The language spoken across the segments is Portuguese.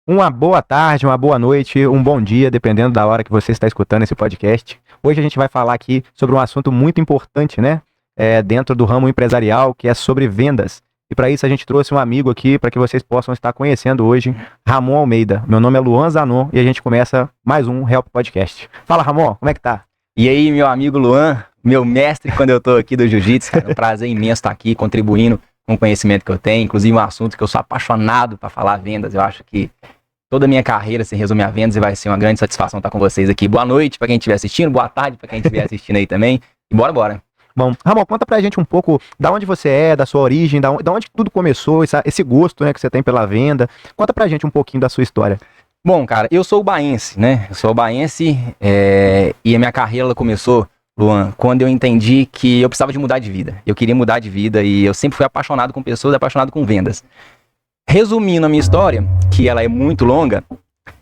Uma boa tarde, uma boa noite, um bom dia, dependendo da hora que você está escutando esse podcast. Hoje a gente vai falar aqui sobre um assunto muito importante, né? Dentro do ramo empresarial, que é sobre vendas. E para isso a gente trouxe um amigo aqui para que vocês possam estar conhecendo hoje, Ramon Almeida. Meu nome é Luan Zanon e a gente começa mais um Help Podcast. Fala, Ramon, como é que tá? E aí, meu amigo Luan, meu mestre quando eu tô aqui do Jiu-Jitsu, cara, é um prazer imenso estar aqui contribuindo com o conhecimento que eu tenho, inclusive um assunto que eu sou apaixonado para falar vendas. Eu acho que toda a minha carreira se resume a vendas e vai ser uma grande satisfação estar com vocês aqui. Boa noite para quem estiver assistindo, boa tarde para quem estiver assistindo aí também. E bora. Bom, Ramon, conta pra gente um pouco da onde você é, da sua origem, da onde tudo começou, esse gosto, né, que você tem pela venda. Conta pra gente um pouquinho da sua história. Bom, cara, eu sou baense, né? Eu sou baense e a minha carreira ela começou, Luan, quando eu entendi que eu precisava de mudar de vida. Eu queria mudar de vida e eu sempre fui apaixonado com pessoas, apaixonado com vendas. Resumindo a minha história, que ela é muito longa,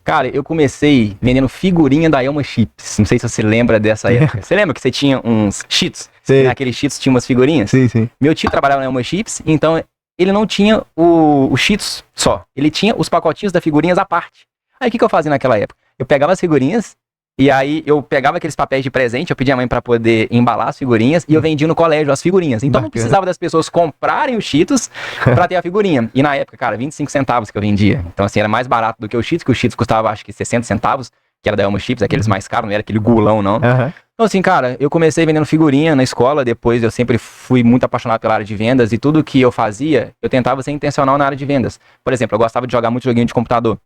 cara, eu comecei vendendo figurinha da Elma Chips. Não sei se você lembra dessa época. Você lembra que você tinha uns cheats? Sim. Naqueles cheats tinha umas figurinhas? Sim. Meu tio trabalhava na Elma Chips, então ele não tinha o cheats só. Ele tinha os pacotinhos das figurinhas à parte. Aí o que eu fazia naquela época? Eu pegava as figurinhas, e aí eu pegava aqueles papéis de presente, eu pedia a mãe pra poder embalar as figurinhas, e eu vendia no colégio as figurinhas. Então não precisava das pessoas comprarem os Cheetos pra ter a figurinha. E na época, cara, 25 centavos que eu vendia. Então assim, era mais barato do que o Cheetos, que o Cheetos custava acho que 60 centavos, que era da Elma Chips, aqueles mais caros, não era aquele gulão não. Uhum. Então assim, cara, eu comecei vendendo figurinha na escola, depois eu sempre fui muito apaixonado pela área de vendas, e tudo que eu fazia, eu tentava ser intencional na área de vendas. Por exemplo, eu gostava de jogar muito joguinho de computador.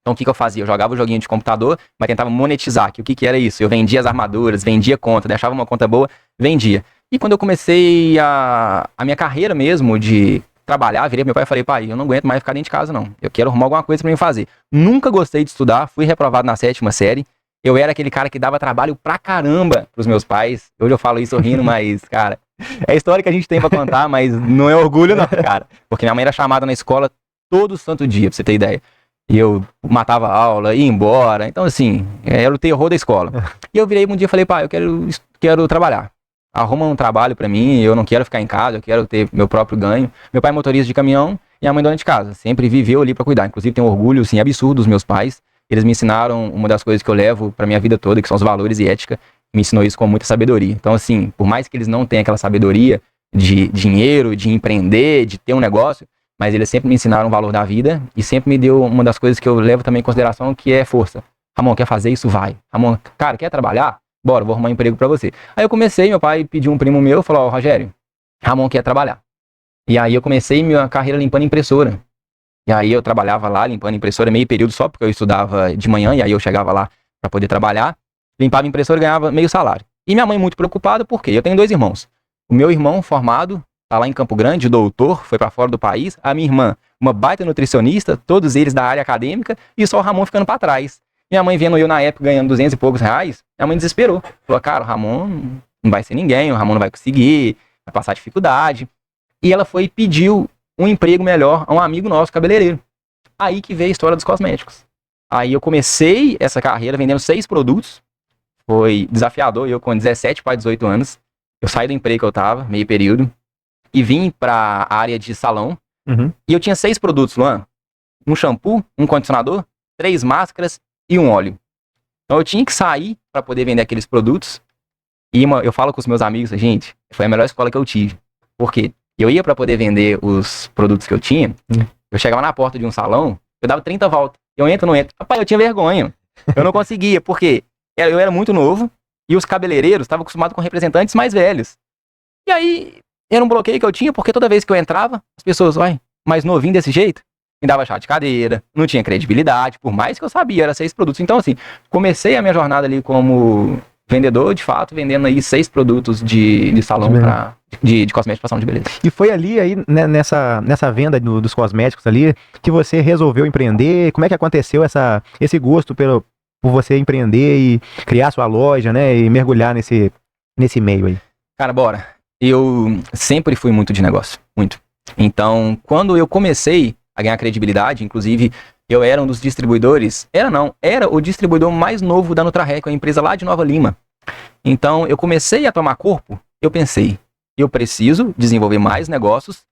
Então o que eu fazia? Eu jogava o joguinho de computador, mas tentava monetizar. Que o que era isso? Eu vendia as armaduras, vendia conta, deixava uma conta boa, vendia. E quando eu comecei a minha carreira mesmo de trabalhar, virei pro meu pai e falei, pai, eu não aguento mais ficar dentro de casa não. Eu quero arrumar alguma coisa pra mim fazer. Nunca gostei de estudar, fui reprovado na 7ª série. Eu era aquele cara que dava trabalho pra caramba pros meus pais. Hoje eu falo isso rindo, mas, cara, é a história que a gente tem pra contar, mas não é orgulho não, cara. Porque minha mãe era chamada na escola todo santo dia, pra você ter ideia. E eu matava a aula, ia embora. Então, assim, era o terror da escola. E eu virei um dia e falei, pai, eu quero trabalhar. Arruma um trabalho pra mim, eu não quero ficar em casa, eu quero ter meu próprio ganho. Meu pai é motorista de caminhão e a mãe dona de casa. Sempre viveu ali pra cuidar. Inclusive, tenho um orgulho, assim, absurdo dos meus pais. Eles me ensinaram uma das coisas que eu levo pra minha vida toda, que são os valores e ética. Me ensinou isso com muita sabedoria. Então, assim, por mais que eles não tenham aquela sabedoria de dinheiro, de empreender, de ter um negócio, mas eles sempre me ensinaram o valor da vida e sempre me deu uma das coisas que eu levo também em consideração, que é força. Ramon, quer fazer isso? Vai. Ramon, cara, quer trabalhar? Bora, vou arrumar um emprego pra você. Aí eu comecei, meu pai pediu um primo meu, falou, Rogério, Ramon quer trabalhar. E aí eu comecei minha carreira limpando impressora. E aí eu trabalhava lá limpando impressora meio período só, porque eu estudava de manhã, e aí eu chegava lá pra poder trabalhar, limpava impressora e ganhava meio salário. E minha mãe muito preocupada, porque eu tenho 2 irmãos. O meu irmão formado tá lá em Campo Grande, doutor, foi pra fora do país. A minha irmã, uma baita nutricionista, todos eles da área acadêmica, e só o Ramon ficando pra trás. Minha mãe vendo eu na época ganhando 200 e poucos reais, minha mãe desesperou. Falou, cara, o Ramon não vai ser ninguém, o Ramon não vai conseguir, vai passar dificuldade. E ela foi e pediu um emprego melhor a um amigo nosso, cabeleireiro. Aí que veio a história dos cosméticos. Aí eu comecei essa carreira vendendo 6 produtos. Foi desafiador, eu com 17 para 18 anos. Eu saí do emprego que eu tava, meio período, e vim pra área de salão. Uhum. E eu tinha 6 produtos, Luan. Um shampoo, um condicionador, 3 máscaras e um óleo. Então eu tinha que sair para poder vender aqueles produtos. E eu falo com os meus amigos, gente, foi a melhor escola que eu tive. Por quê? Eu ia para poder vender os produtos que eu tinha, eu chegava na porta de um salão, eu dava 30 voltas. Eu entro, não entro. Rapaz, eu tinha vergonha. Eu não conseguia, porque eu era muito novo e os cabeleireiros estavam acostumados com representantes mais velhos. E aí, era um bloqueio que eu tinha, porque toda vez que eu entrava, as pessoas, mais novinho desse jeito, me dava chá de cadeira, não tinha credibilidade, por mais que eu sabia, era 6 produtos. Então, assim, comecei a minha jornada ali como vendedor, de fato, vendendo aí 6 produtos de salão de cosméticos para salão de beleza. E foi ali, aí, né, nessa venda dos cosméticos ali, que você resolveu empreender? Como é que aconteceu esse gosto por você empreender e criar sua loja, né, e mergulhar nesse meio aí? Cara, bora. Eu sempre fui muito de negócio, muito. Então, quando eu comecei a ganhar credibilidade, inclusive, eu era um dos distribuidores, era o distribuidor mais novo da Nutrarec, uma empresa lá de Nova Lima. Então, eu comecei a tomar corpo, eu pensei, eu preciso desenvolver mais negócios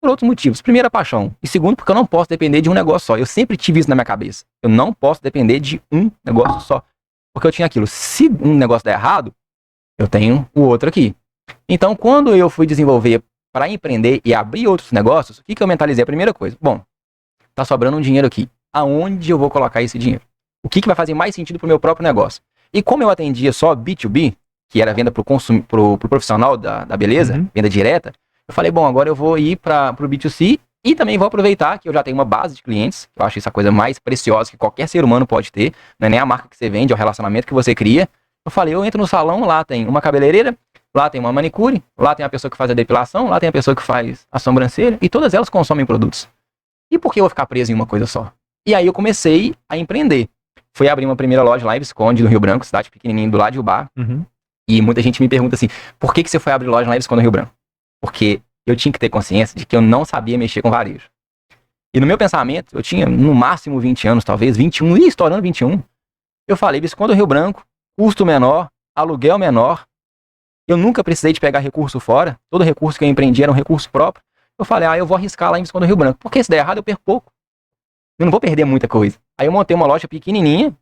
Por outros motivos. Primeiro, a paixão. E segundo, porque eu não posso depender de um negócio só. Eu sempre tive isso na minha cabeça. Eu não posso depender de um negócio só. Porque eu tinha aquilo. Se um negócio der errado, eu tenho o outro aqui. Então, quando eu fui desenvolver para empreender e abrir outros negócios, o que eu mentalizei? A primeira coisa. Bom, tá sobrando um dinheiro aqui. Aonde eu vou colocar esse dinheiro? O que vai fazer mais sentido pro meu próprio negócio? E como eu atendia só B2B, que era venda pro profissional da beleza, venda direta, eu falei, bom, agora eu vou ir pro B2C e também vou aproveitar que eu já tenho uma base de clientes, que eu acho isso a coisa mais preciosa que qualquer ser humano pode ter, não é nem a marca que você vende, é o relacionamento que você cria. Eu falei, eu entro no salão, lá tem uma cabeleireira, lá tem uma manicure, lá tem a pessoa que faz a depilação, lá tem a pessoa que faz a sobrancelha, e todas elas consomem produtos. E por que eu vou ficar preso em uma coisa só? E aí eu comecei a empreender. Fui abrir uma primeira loja lá em Visconde, no Rio Branco, cidade pequenininha do lado de Ubá. E muita gente me pergunta assim, por que você foi abrir loja lá em Visconde, no Rio Branco? Porque eu tinha que ter consciência de que eu não sabia mexer com varejo. E no meu pensamento, eu tinha no máximo 20 anos, talvez 21, e estourando 21. Eu falei, Visconde do Rio Branco, custo menor, aluguel menor. Eu nunca precisei de pegar recurso fora. Todo recurso que eu empreendi era um recurso próprio. Eu falei, eu vou arriscar lá em Visconde do Rio Branco. Porque se der errado, eu perco pouco. Eu não vou perder muita coisa. Aí eu montei uma loja pequenininha,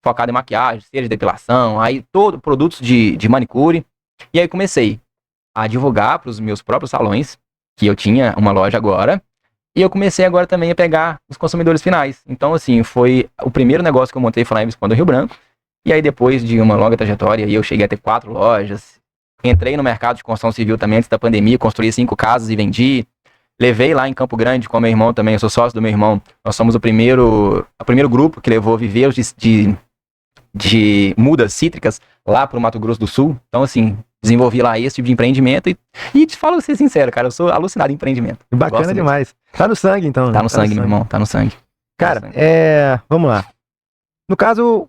focada em maquiagem, cera de depilação, aí todo produtos de manicure. E aí comecei a divulgar para os meus próprios salões, que eu tinha uma loja agora. E eu comecei agora também a pegar os consumidores finais. Então, assim, foi o primeiro negócio que eu montei, foi lá em Visconde do Rio Branco. E aí depois de uma longa trajetória, eu cheguei a ter 4 lojas. Entrei no mercado de construção civil também antes da pandemia, construí 5 casas e vendi. Levei lá em Campo Grande com meu irmão também, eu sou sócio do meu irmão. Nós somos o primeiro grupo que levou viveiros de mudas cítricas lá pro Mato Grosso do Sul. Então, assim, desenvolvi lá esse tipo de empreendimento e te falo ser sincero, cara, eu sou alucinado em empreendimento. Bacana demais. Tá no sangue, então. Tá no sangue, meu irmão, tá no sangue. Cara, vamos lá. No caso,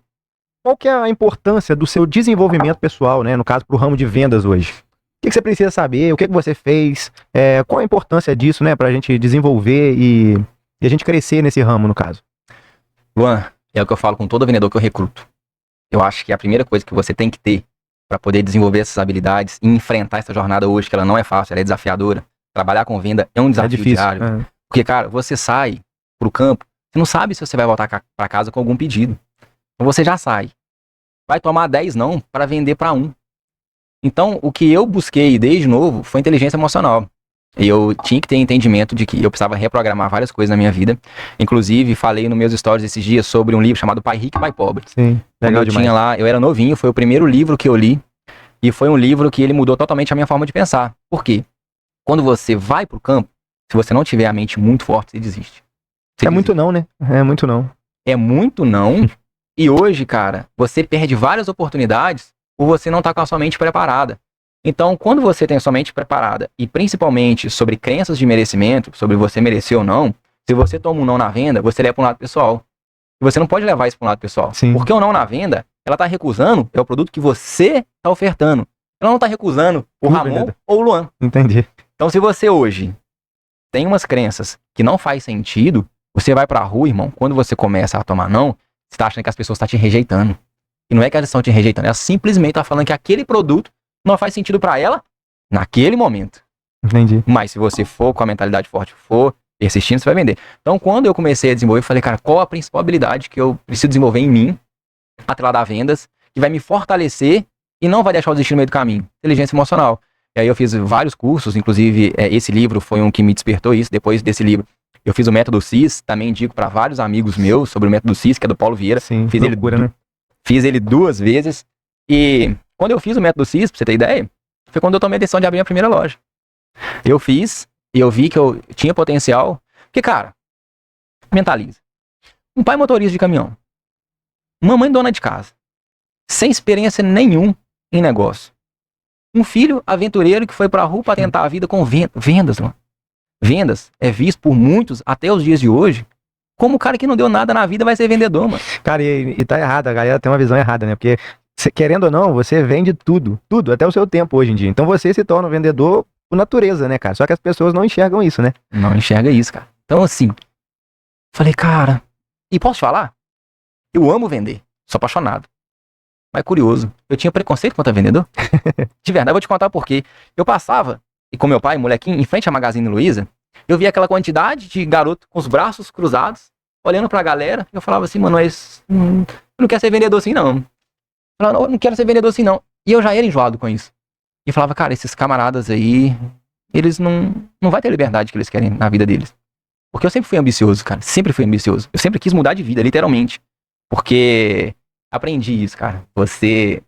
qual que é a importância do seu desenvolvimento pessoal, né? No caso, pro ramo de vendas hoje? O que você precisa saber? O que você fez? Qual a importância disso, né? Pra gente desenvolver e a gente crescer nesse ramo, no caso? Luan, é o que eu falo com todo vendedor que eu recruto. Eu acho que a primeira coisa que você tem que ter para poder desenvolver essas habilidades e enfrentar essa jornada hoje, que ela não é fácil, ela é desafiadora. Trabalhar com venda é um desafio diário. Porque, cara, você sai pro campo, você não sabe se você vai voltar para casa com algum pedido. Então você já sai. Vai tomar 10 não para vender para 1. Então, o que eu busquei desde novo foi inteligência emocional. Eu tinha que ter entendimento de que eu precisava reprogramar várias coisas na minha vida. Inclusive, falei nos meus stories esses dias sobre um livro chamado Pai Rico e Pai Pobre. Sim, legal demais. Tinha lá, eu era novinho, foi o primeiro livro que eu li. E foi um livro que ele mudou totalmente a minha forma de pensar. Por quê? Quando você vai pro campo, se você não tiver a mente muito forte, você desiste. Muito não, né? É muito não. É muito não. E hoje, cara, você perde várias oportunidades por você não estar com a sua mente preparada. Então, quando você tem a sua mente preparada, e principalmente sobre crenças de merecimento, sobre você merecer ou não, se você toma um não na venda, você leva para um lado pessoal. E você não pode levar isso para um lado pessoal. Sim. Porque o não na venda, ela está recusando, é o produto que você está ofertando. Ela não está recusando o Ramon ou o Luan. Entendi. Então, se você hoje tem umas crenças que não faz sentido, você vai pra rua, irmão, quando você começa a tomar não, você tá achando que as pessoas estão te rejeitando. E não é que elas estão te rejeitando, elas simplesmente estão falando que aquele produto não faz sentido pra ela naquele momento. Entendi. Mas se você for com a mentalidade forte, for persistindo, você vai vender. Então, quando eu comecei a desenvolver, eu falei, cara, qual a principal habilidade que eu preciso desenvolver em mim, atrelada a vendas, que vai me fortalecer e não vai deixar eu desistir no meio do caminho? Inteligência emocional. E aí eu fiz vários cursos, inclusive esse livro foi um que me despertou isso. Depois desse livro, eu fiz o Método CIS, também indico para vários amigos meus sobre o Método CIS, que é do Paulo Vieira. Sim, fiz loucura, né? Fiz ele 2 vezes. E quando eu fiz o Método CIS, pra você ter ideia, foi quando eu tomei a decisão de abrir a primeira loja. Eu fiz, e eu vi que eu tinha potencial. Porque, cara, mentaliza. Um pai motorista de caminhão, uma mãe dona de casa, sem experiência nenhum em negócio. Um filho aventureiro que foi pra rua pra tentar a vida com vendas, mano. Vendas é visto por muitos, até os dias de hoje, como o cara que não deu nada na vida vai ser vendedor, mano. Cara, e tá errado, a galera tem uma visão errada, né? Porque, querendo ou não, você vende tudo, até o seu tempo hoje em dia. Então você se torna um vendedor por natureza, né, cara? Só que as pessoas não enxergam isso, né? Não enxerga isso, cara. Então, assim, falei, cara, e posso te falar? Eu amo vender, sou apaixonado. Mas curioso, eu tinha preconceito contra vendedor. De verdade, eu vou te contar por quê. Eu passava, e com meu pai, molequinho, em frente à Magazine Luiza, Eu via aquela quantidade de garoto com os braços cruzados, olhando pra galera. Eu falava assim, mano, mas eu não quero ser vendedor assim, não. Eu falava, não quero ser vendedor assim, não. E eu já era enjoado com isso. E falava, cara, esses camaradas aí, eles não vai ter a liberdade que eles querem na vida deles. Porque eu sempre fui ambicioso, cara. Sempre fui ambicioso. Eu sempre quis mudar de vida, literalmente. Porque aprendi isso, cara. Você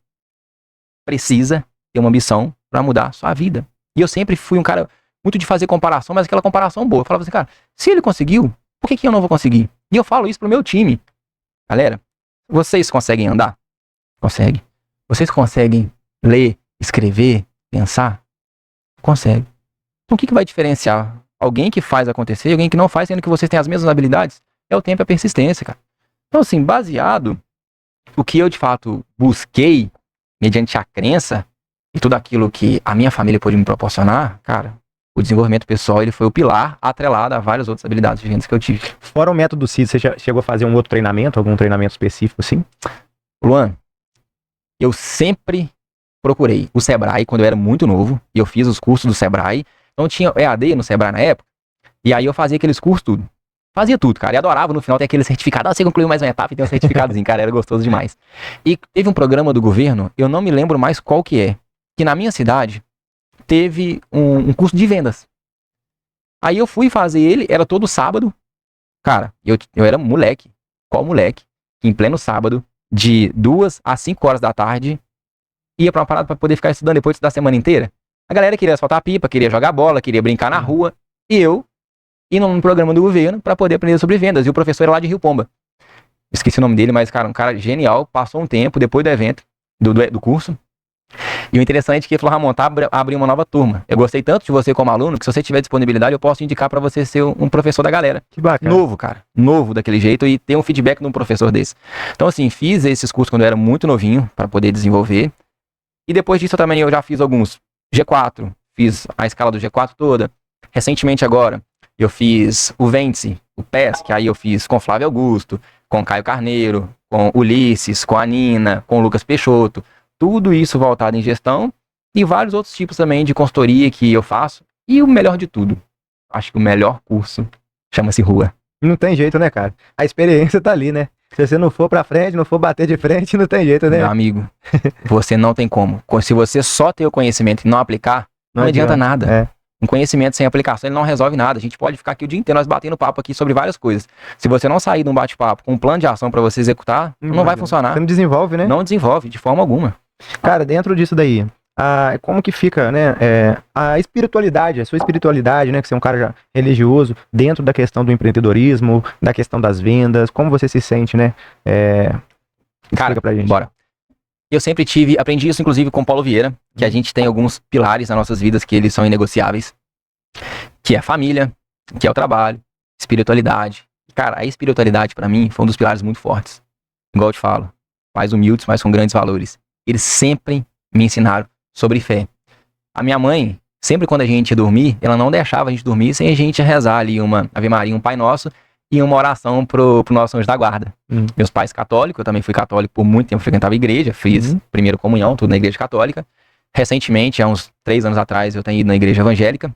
precisa ter uma ambição pra mudar a sua vida. E eu sempre fui um cara muito de fazer comparação, mas aquela comparação boa. Eu falava assim, cara, se ele conseguiu, por que eu não vou conseguir? E eu falo isso pro meu time. Galera, vocês conseguem andar? Conseguem. Vocês conseguem ler, escrever, pensar? Conseguem. Então o que vai diferenciar alguém que faz acontecer e alguém que não faz, sendo que vocês têm as mesmas habilidades? É o tempo e a persistência, cara. Então assim, baseado o que eu de fato busquei, mediante a crença e tudo aquilo que a minha família pôde me proporcionar, cara, o desenvolvimento pessoal, ele foi o pilar atrelado a várias outras habilidades de vendas que eu tive. Fora o método CID, você já chegou a fazer um outro treinamento, algum treinamento específico assim? Luan, eu sempre procurei o Sebrae quando eu era muito novo, e eu fiz os cursos do Sebrae. Então tinha EAD no Sebrae na época, e aí eu fazia aqueles cursos tudo. Fazia tudo, cara, e adorava no final ter aquele certificado. Ah, você concluiu mais uma etapa e tem um certificadozinho, cara, era gostoso demais. E teve um programa do governo, eu não me lembro mais qual que na minha cidade teve um curso de vendas. Aí eu fui fazer ele, era todo sábado. Cara, eu era moleque, qual moleque, que em pleno sábado, de 2 às 5 horas da tarde, ia pra uma parada pra poder ficar estudando depois da semana inteira. A galera queria soltar pipa, queria jogar bola, queria brincar na rua, e eu indo num programa do governo pra poder aprender sobre vendas, e o professor era lá de Rio Pomba. Esqueci o nome dele, mas, cara, um cara genial, passou um tempo depois do evento, do curso. E o interessante é que ele falou, Ramon, tá abrindo uma nova turma. Eu gostei tanto de você como aluno, que se você tiver disponibilidade, eu posso indicar pra você ser um professor da galera. Que bacana. Novo, cara. Novo daquele jeito e ter um feedback de um professor desse. Então, assim, fiz esses cursos quando eu era muito novinho, pra poder desenvolver. E depois disso eu já fiz alguns G4, fiz a escala do G4 toda. Recentemente agora, eu fiz o Vence, o PES, que aí eu fiz com Flávio Augusto, com Caio Carneiro, com Ulisses, com a Nina, com o Lucas Peixoto. Tudo isso voltado em gestão e vários outros tipos também de consultoria que eu faço. E o melhor de tudo, acho que o melhor curso chama-se Rua. Não tem jeito, né, cara? A experiência tá ali, né? Se você não for pra frente, não for bater de frente, não tem jeito, né? Meu amigo, você não tem como. Se você só ter o conhecimento e não aplicar, não adianta nada. É. Um conhecimento sem aplicação, ele não resolve nada. A gente pode ficar aqui o dia inteiro nós batendo papo aqui sobre várias coisas. Se você não sair de um bate-papo com um plano de ação pra você executar, não vai funcionar. Você não desenvolve, né? Não desenvolve, de forma alguma. Cara, dentro disso daí, como que fica, né, a espiritualidade, a sua espiritualidade, né, que você é um cara já religioso, dentro da questão do empreendedorismo, da questão das vendas, como você se sente, né? Cara, pra gente. bora. Eu sempre aprendi isso inclusive com o Paulo Vieira, que a gente tem alguns pilares nas nossas vidas que eles são inegociáveis, que é a família, que é o trabalho, espiritualidade. Cara, a espiritualidade pra mim foi um dos pilares muito fortes. Igual eu te falo, pais humildes, mas com grandes valores. Eles sempre me ensinaram sobre fé. A minha mãe, sempre quando a gente ia dormir, ela não deixava a gente dormir sem a gente rezar ali uma Ave Maria, um Pai Nosso e uma oração pro nosso anjo da guarda. Meus pais católicos, eu também fui católico por muito tempo, frequentava a igreja, fiz primeira comunhão, tudo na igreja católica. Recentemente, há uns 3 anos atrás, eu tenho ido na igreja evangélica.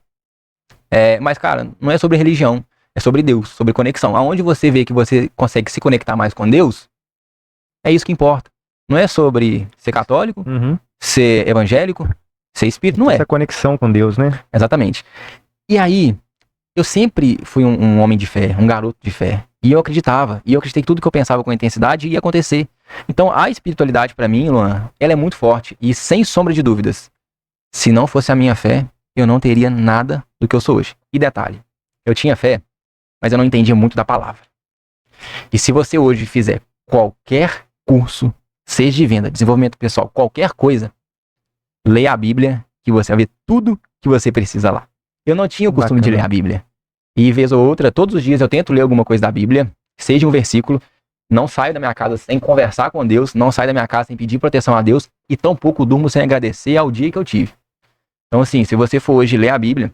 Mas, cara, não é sobre religião, é sobre Deus, sobre conexão. Aonde você vê que você consegue se conectar mais com Deus, é isso que importa. Não é sobre ser católico, ser evangélico, ser espírito, não é. Essa conexão com Deus, né? Exatamente. E aí, eu sempre fui um homem de fé, um garoto de fé. E eu acreditava. E eu acreditei que tudo que eu pensava com intensidade ia acontecer. Então, a espiritualidade pra mim, Luan, ela é muito forte. E sem sombra de dúvidas, se não fosse a minha fé, eu não teria nada do que eu sou hoje. E detalhe, eu tinha fé, mas eu não entendia muito da palavra. E se você hoje fizer qualquer curso, seja de venda, desenvolvimento pessoal, qualquer coisa, leia a Bíblia, que você vai ver tudo que você precisa lá. Eu não tinha o costume de ler a Bíblia. E vez ou outra, todos os dias eu tento ler alguma coisa da Bíblia, seja um versículo, não saio da minha casa sem conversar com Deus, não saio da minha casa sem pedir proteção a Deus, e tampouco durmo sem agradecer ao dia que eu tive. Então assim, se você for hoje ler a Bíblia,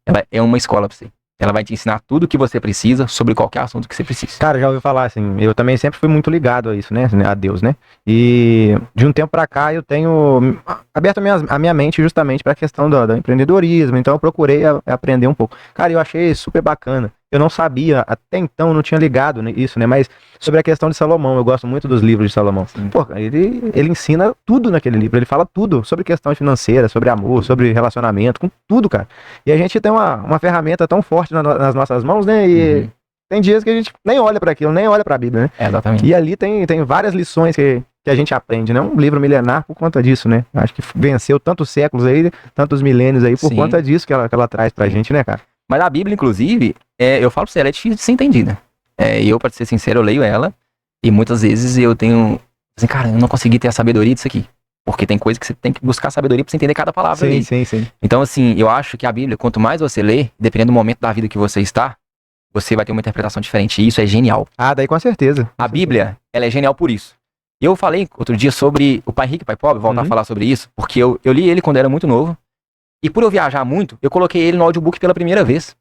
ela é uma escola pra você. Ela vai te ensinar tudo o que você precisa sobre qualquer assunto que você precise. Cara, já ouvi falar assim, eu também sempre fui muito ligado a isso, né? A Deus, né? E de um tempo pra cá eu tenho aberto a minha mente justamente pra questão do empreendedorismo, então eu procurei aprender um pouco. Cara, eu achei super bacana. Eu não sabia, até então não tinha ligado nisso, né? Mas sobre a questão de Salomão, eu gosto muito dos livros de Salomão. Sim. Pô, ele ensina tudo naquele livro, ele fala tudo sobre questão financeira, sobre amor, sobre relacionamento, com tudo, cara. E a gente tem uma ferramenta tão forte nas nossas mãos, né? E tem dias que a gente nem olha para aquilo, nem olha para a Bíblia, né? Exatamente. E ali tem várias lições que a gente aprende, né? Um livro milenar por conta disso, né? Acho que venceu tantos séculos aí, tantos milênios aí, por Sim. conta disso que ela traz pra gente, né, cara? Mas a Bíblia, inclusive, eu falo pra você, ela é difícil de ser entendida. E eu, pra ser sincero, eu leio ela e muitas vezes eu tenho... Assim, cara, eu não consegui ter a sabedoria disso aqui. Porque tem coisa que você tem que buscar sabedoria pra você entender cada palavra ali. Sim. Então, assim, eu acho que a Bíblia, quanto mais você lê, dependendo do momento da vida que você está, você vai ter uma interpretação diferente. E isso é genial. Ah, daí com certeza. A Bíblia, ela é genial por isso. Eu falei outro dia sobre o Pai Rico e Pai Pobre, voltar a falar sobre isso, porque eu li ele quando era muito novo. E por eu viajar muito, eu coloquei ele no audiobook pela primeira vez.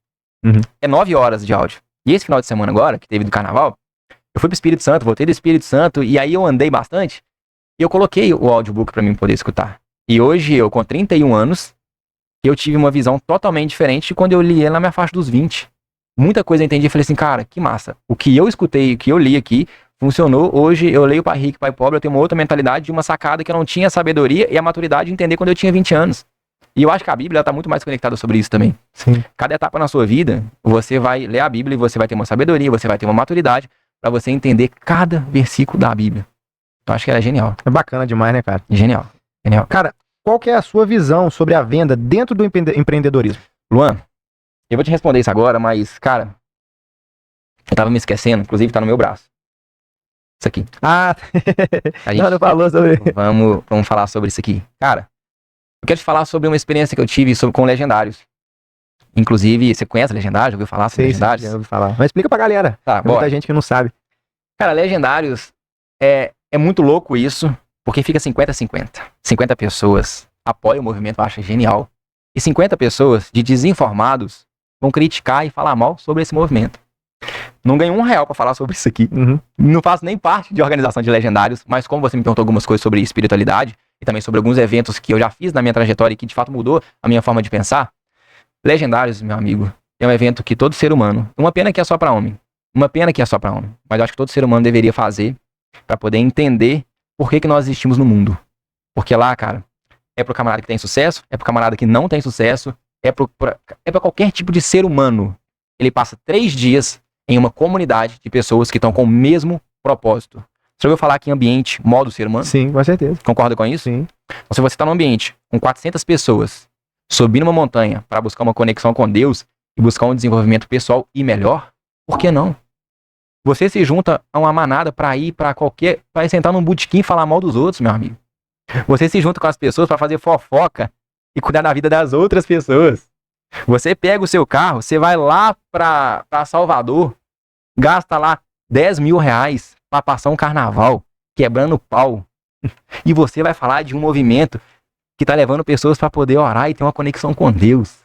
É 9 horas de áudio. E esse final de semana agora, que teve do carnaval, eu fui pro Espírito Santo, voltei do Espírito Santo, e aí eu andei bastante, e eu coloquei o audiobook pra mim poder escutar. E hoje, eu com 31 anos, eu tive uma visão totalmente diferente de quando eu li ele na minha faixa dos 20. Muita coisa eu entendi e falei assim, cara, que massa. O que eu escutei, o que eu li aqui, funcionou. Hoje eu leio Pai Rico e Pai Pobre, eu tenho uma outra mentalidade, de uma sacada que eu não tinha a sabedoria e a maturidade de entender quando eu tinha 20 anos. E eu acho que a Bíblia está muito mais conectada sobre isso também. Sim. Cada etapa na sua vida, você vai ler a Bíblia e você vai ter uma sabedoria, você vai ter uma maturidade para você entender cada versículo da Bíblia. Eu acho que ela é genial. É bacana demais, né, cara? Genial. Cara, qual que é a sua visão sobre a venda dentro do empreendedorismo? Luan, eu vou te responder isso agora, mas, cara, eu tava me esquecendo, inclusive tá no meu braço. Isso aqui. Ah, A gente não falou sobre... vamos falar sobre isso aqui. Cara, eu quero te falar sobre uma experiência que eu tive com Legendários. Inclusive, você conhece Legendários? Já ouviu falar sobre Legendários? Já ouvi falar. Mas explica pra galera. Tá, Tem muita gente que não sabe. Cara, Legendários é muito louco isso, porque fica 50-50. 50 pessoas apoiam o movimento, acham genial. E 50 pessoas de desinformados vão criticar e falar mal sobre esse movimento. Não ganho R$1 pra falar sobre isso aqui. Não faço nem parte de organização de Legendários, mas como você me perguntou algumas coisas sobre espiritualidade e também sobre alguns eventos que eu já fiz na minha trajetória e que de fato mudou a minha forma de pensar, Legendários, meu amigo, é um evento que todo ser humano, uma pena que é só pra homem, mas eu acho que todo ser humano deveria fazer pra poder entender por que nós existimos no mundo. Porque lá, cara, é pro camarada que tem sucesso, é pro camarada que não tem sucesso, é pra qualquer tipo de ser humano. Ele passa 3 dias em uma comunidade de pessoas que estão com o mesmo propósito. Você já ouviu falar aqui em ambiente, modo ser humano? Sim, com certeza. Concorda com isso? Sim. Então, se você está num ambiente com 400 pessoas, subindo uma montanha para buscar uma conexão com Deus e buscar um desenvolvimento pessoal e melhor, por que não? Você se junta a uma manada para ir para sentar num botequim e falar mal dos outros, meu amigo. Você se junta com as pessoas para fazer fofoca e cuidar da vida das outras pessoas. Você pega o seu carro, você vai lá pra Salvador, gasta lá R$10.000 pra passar um carnaval, quebrando pau. E você vai falar de um movimento que tá levando pessoas pra poder orar e ter uma conexão com Deus.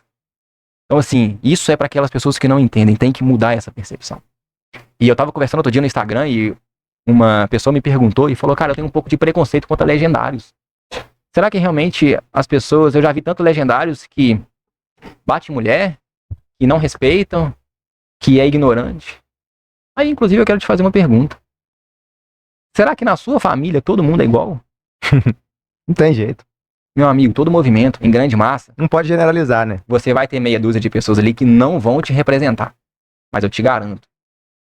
Então, assim, isso é para aquelas pessoas que não entendem, tem que mudar essa percepção. E eu tava conversando outro dia no Instagram e uma pessoa me perguntou e falou, cara, eu tenho um pouco de preconceito contra Legendários. Será que realmente as pessoas, eu já vi tanto Legendários que bate mulher, que não respeitam, que é ignorante. Aí, inclusive, eu quero te fazer uma pergunta. Será que na sua família todo mundo é igual? Não tem jeito. Meu amigo, todo movimento, em grande massa, não pode generalizar, né? Você vai ter meia dúzia de pessoas ali que não vão te representar. Mas eu te garanto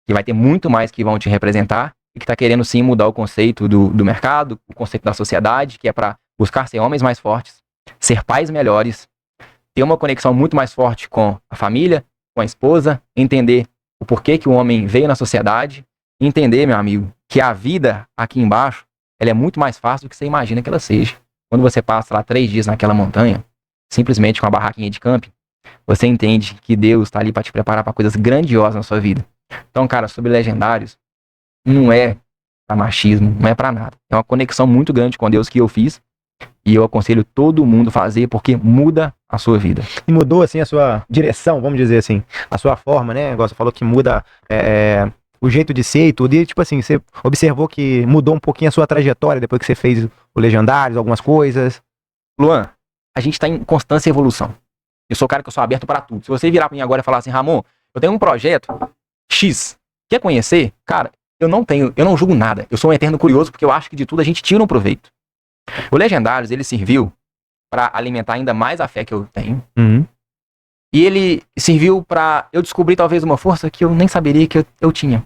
que vai ter muito mais que vão te representar e que tá querendo sim mudar o conceito do mercado, o conceito da sociedade, que é para buscar ser homens mais fortes, ser pais melhores, ter uma conexão muito mais forte com a família, com a esposa, entender o porquê que o homem veio na sociedade, entender, meu amigo, que a vida aqui embaixo, ela é muito mais fácil do que você imagina que ela seja. Quando você passa lá 3 dias naquela montanha, simplesmente com a barraquinha de camping, você entende que Deus está ali para te preparar para coisas grandiosas na sua vida. Então, cara, sobre Legendários, não é pra machismo, não é pra nada. É uma conexão muito grande com Deus que eu fiz E eu aconselho todo mundo a fazer porque muda a sua vida. E mudou, assim, a sua direção, vamos dizer assim, a sua forma, né? Igual você falou que muda o jeito de ser e tudo. E, tipo assim, você observou que mudou um pouquinho a sua trajetória depois que você fez o Legendários, algumas coisas. Luan, a gente tá em constância evolução. Eu sou o cara que eu sou aberto para tudo. Se você virar pra mim agora e falar assim, Ramon, eu tenho um projeto X, quer conhecer? Cara, eu não julgo nada. Eu sou um eterno curioso porque eu acho que de tudo a gente tira um proveito. O Legendários, ele serviu para alimentar ainda mais a fé que eu tenho. Uhum. E ele serviu para eu descobrir talvez uma força que eu nem saberia que eu tinha.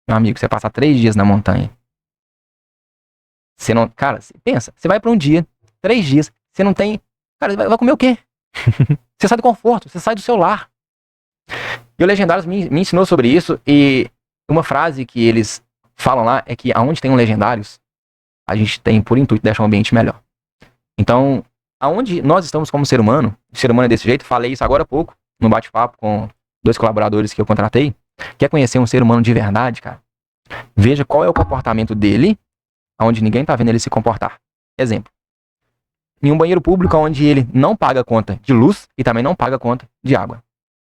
Meu amigo, você passar 3 dias na montanha. Você não... Cara, pensa, você vai para um dia, 3 dias, você não tem... Cara, vai comer o quê? Você sai do conforto, você sai do seu lar. E o Legendários me ensinou sobre isso, e uma frase que eles falam lá é que aonde tem um Legendários, a gente tem por intuito deixar um ambiente melhor. Então, aonde nós estamos como ser humano, o ser humano é desse jeito, falei isso agora há pouco, no bate-papo com 2 colaboradores que eu contratei. Quer conhecer um ser humano de verdade, cara? Veja qual é o comportamento dele, onde ninguém tá vendo ele se comportar. Exemplo. Em um banheiro público onde ele não paga conta de luz e também não paga conta de água.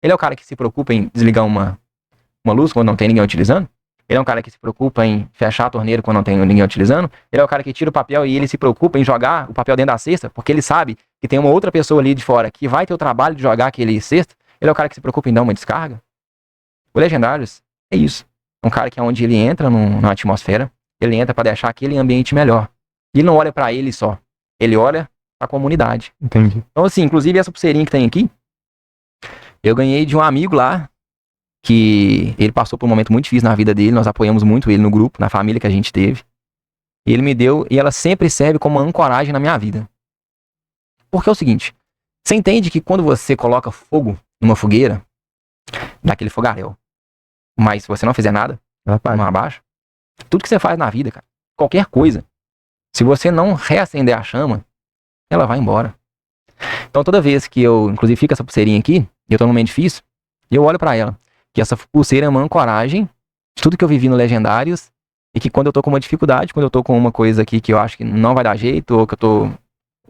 Ele é o cara que se preocupa em desligar uma luz quando não tem ninguém utilizando. Ele é um cara que se preocupa em fechar a torneira quando não tem ninguém utilizando. Ele é o cara que tira o papel e ele se preocupa em jogar o papel dentro da cesta, porque ele sabe que tem uma outra pessoa ali de fora que vai ter o trabalho de jogar aquele cesto. Ele é o cara que se preocupa em dar uma descarga. O Legendários é isso. Um cara que é onde ele entra na atmosfera, ele entra para deixar aquele ambiente melhor. E ele não olha para ele só. Ele olha para a comunidade. Entendi. Então, assim, inclusive essa pulseirinha que tem aqui, eu ganhei de um amigo lá, que ele passou por um momento muito difícil na vida dele, nós apoiamos muito ele no grupo, na família que a gente teve. E ele me deu, e ela sempre serve como uma ancoragem na minha vida. Porque é o seguinte, você entende que quando você coloca fogo numa fogueira, dá aquele fogaréu, mas se você não fizer nada, não abaixa, tudo que você faz na vida, cara, qualquer coisa, se você não reacender a chama, ela vai embora. Então toda vez que eu, inclusive fica essa pulseirinha aqui, e eu tô num momento difícil, eu olho pra ela, que essa pulseira é uma ancoragem de tudo que eu vivi no Legendários, e que quando eu tô com uma dificuldade, quando eu tô com uma coisa aqui que eu acho que não vai dar jeito, ou que eu tô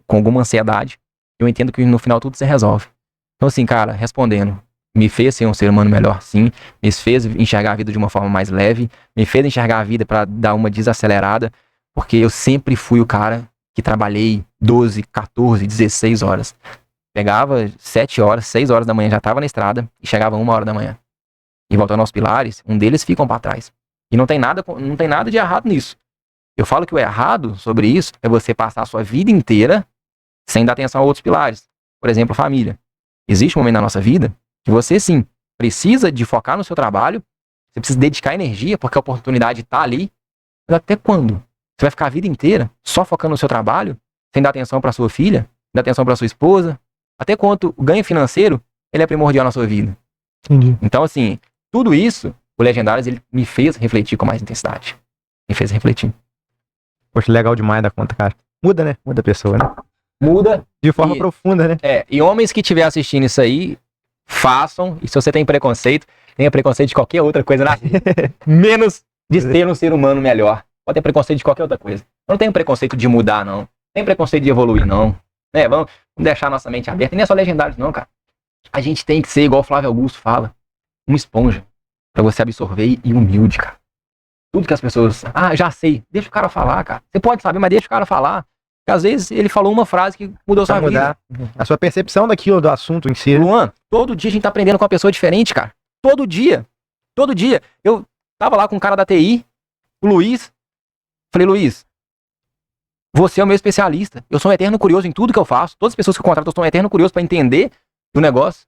com alguma ansiedade, eu entendo que no final tudo se resolve. Então assim, cara, respondendo, me fez ser um ser humano melhor, sim, me fez enxergar a vida de uma forma mais leve, me fez enxergar a vida pra dar uma desacelerada, porque eu sempre fui o cara que trabalhei 12, 14, 16 horas. Pegava 7 horas, 6 horas da manhã, já tava na estrada, e chegava 1 hora da manhã. E voltando aos pilares, um deles ficam para trás. E não tem nada de errado nisso. Eu falo que o errado sobre isso é você passar a sua vida inteira sem dar atenção a outros pilares. Por exemplo, família. Existe um momento na nossa vida que você, sim, precisa de focar no seu trabalho, você precisa dedicar energia, porque a oportunidade tá ali. Mas até quando? Você vai ficar a vida inteira só focando no seu trabalho, sem dar atenção para sua filha, dar atenção para sua esposa? Até quanto o ganho financeiro, ele é primordial na sua vida? Entendi. Então, assim, tudo isso, o Legendários, ele me fez refletir com mais intensidade. Me fez refletir. Poxa, legal demais da conta, cara. Muda, né? Muda a pessoa, né? Muda. De forma profunda, né? E homens que estiver assistindo isso aí, façam. E se você tem preconceito, tenha preconceito de qualquer outra coisa na vida. Menos de ser um ser humano melhor. Pode ter preconceito de qualquer outra coisa. Eu não tenho preconceito de mudar, não. Não tem preconceito de evoluir, não. Vamos deixar nossa mente aberta. E não é só Legendários, não, cara. A gente tem que ser, igual o Flávio Augusto fala, uma esponja pra você absorver e humilde, cara. Tudo que as pessoas... já sei. Deixa o cara falar, cara. Você pode saber, mas deixa o cara falar. Porque às vezes ele falou uma frase que mudou sua vida. A sua percepção daquilo, do assunto em si. Luan, todo dia a gente tá aprendendo com uma pessoa diferente, cara. Todo dia. Todo dia. Eu tava lá com um cara da TI, o Luiz. Falei, Luiz, você é o meu especialista. Eu sou um eterno curioso em tudo que eu faço. Todas as pessoas que eu contrato, eu sou um eterno curioso pra entender do negócio.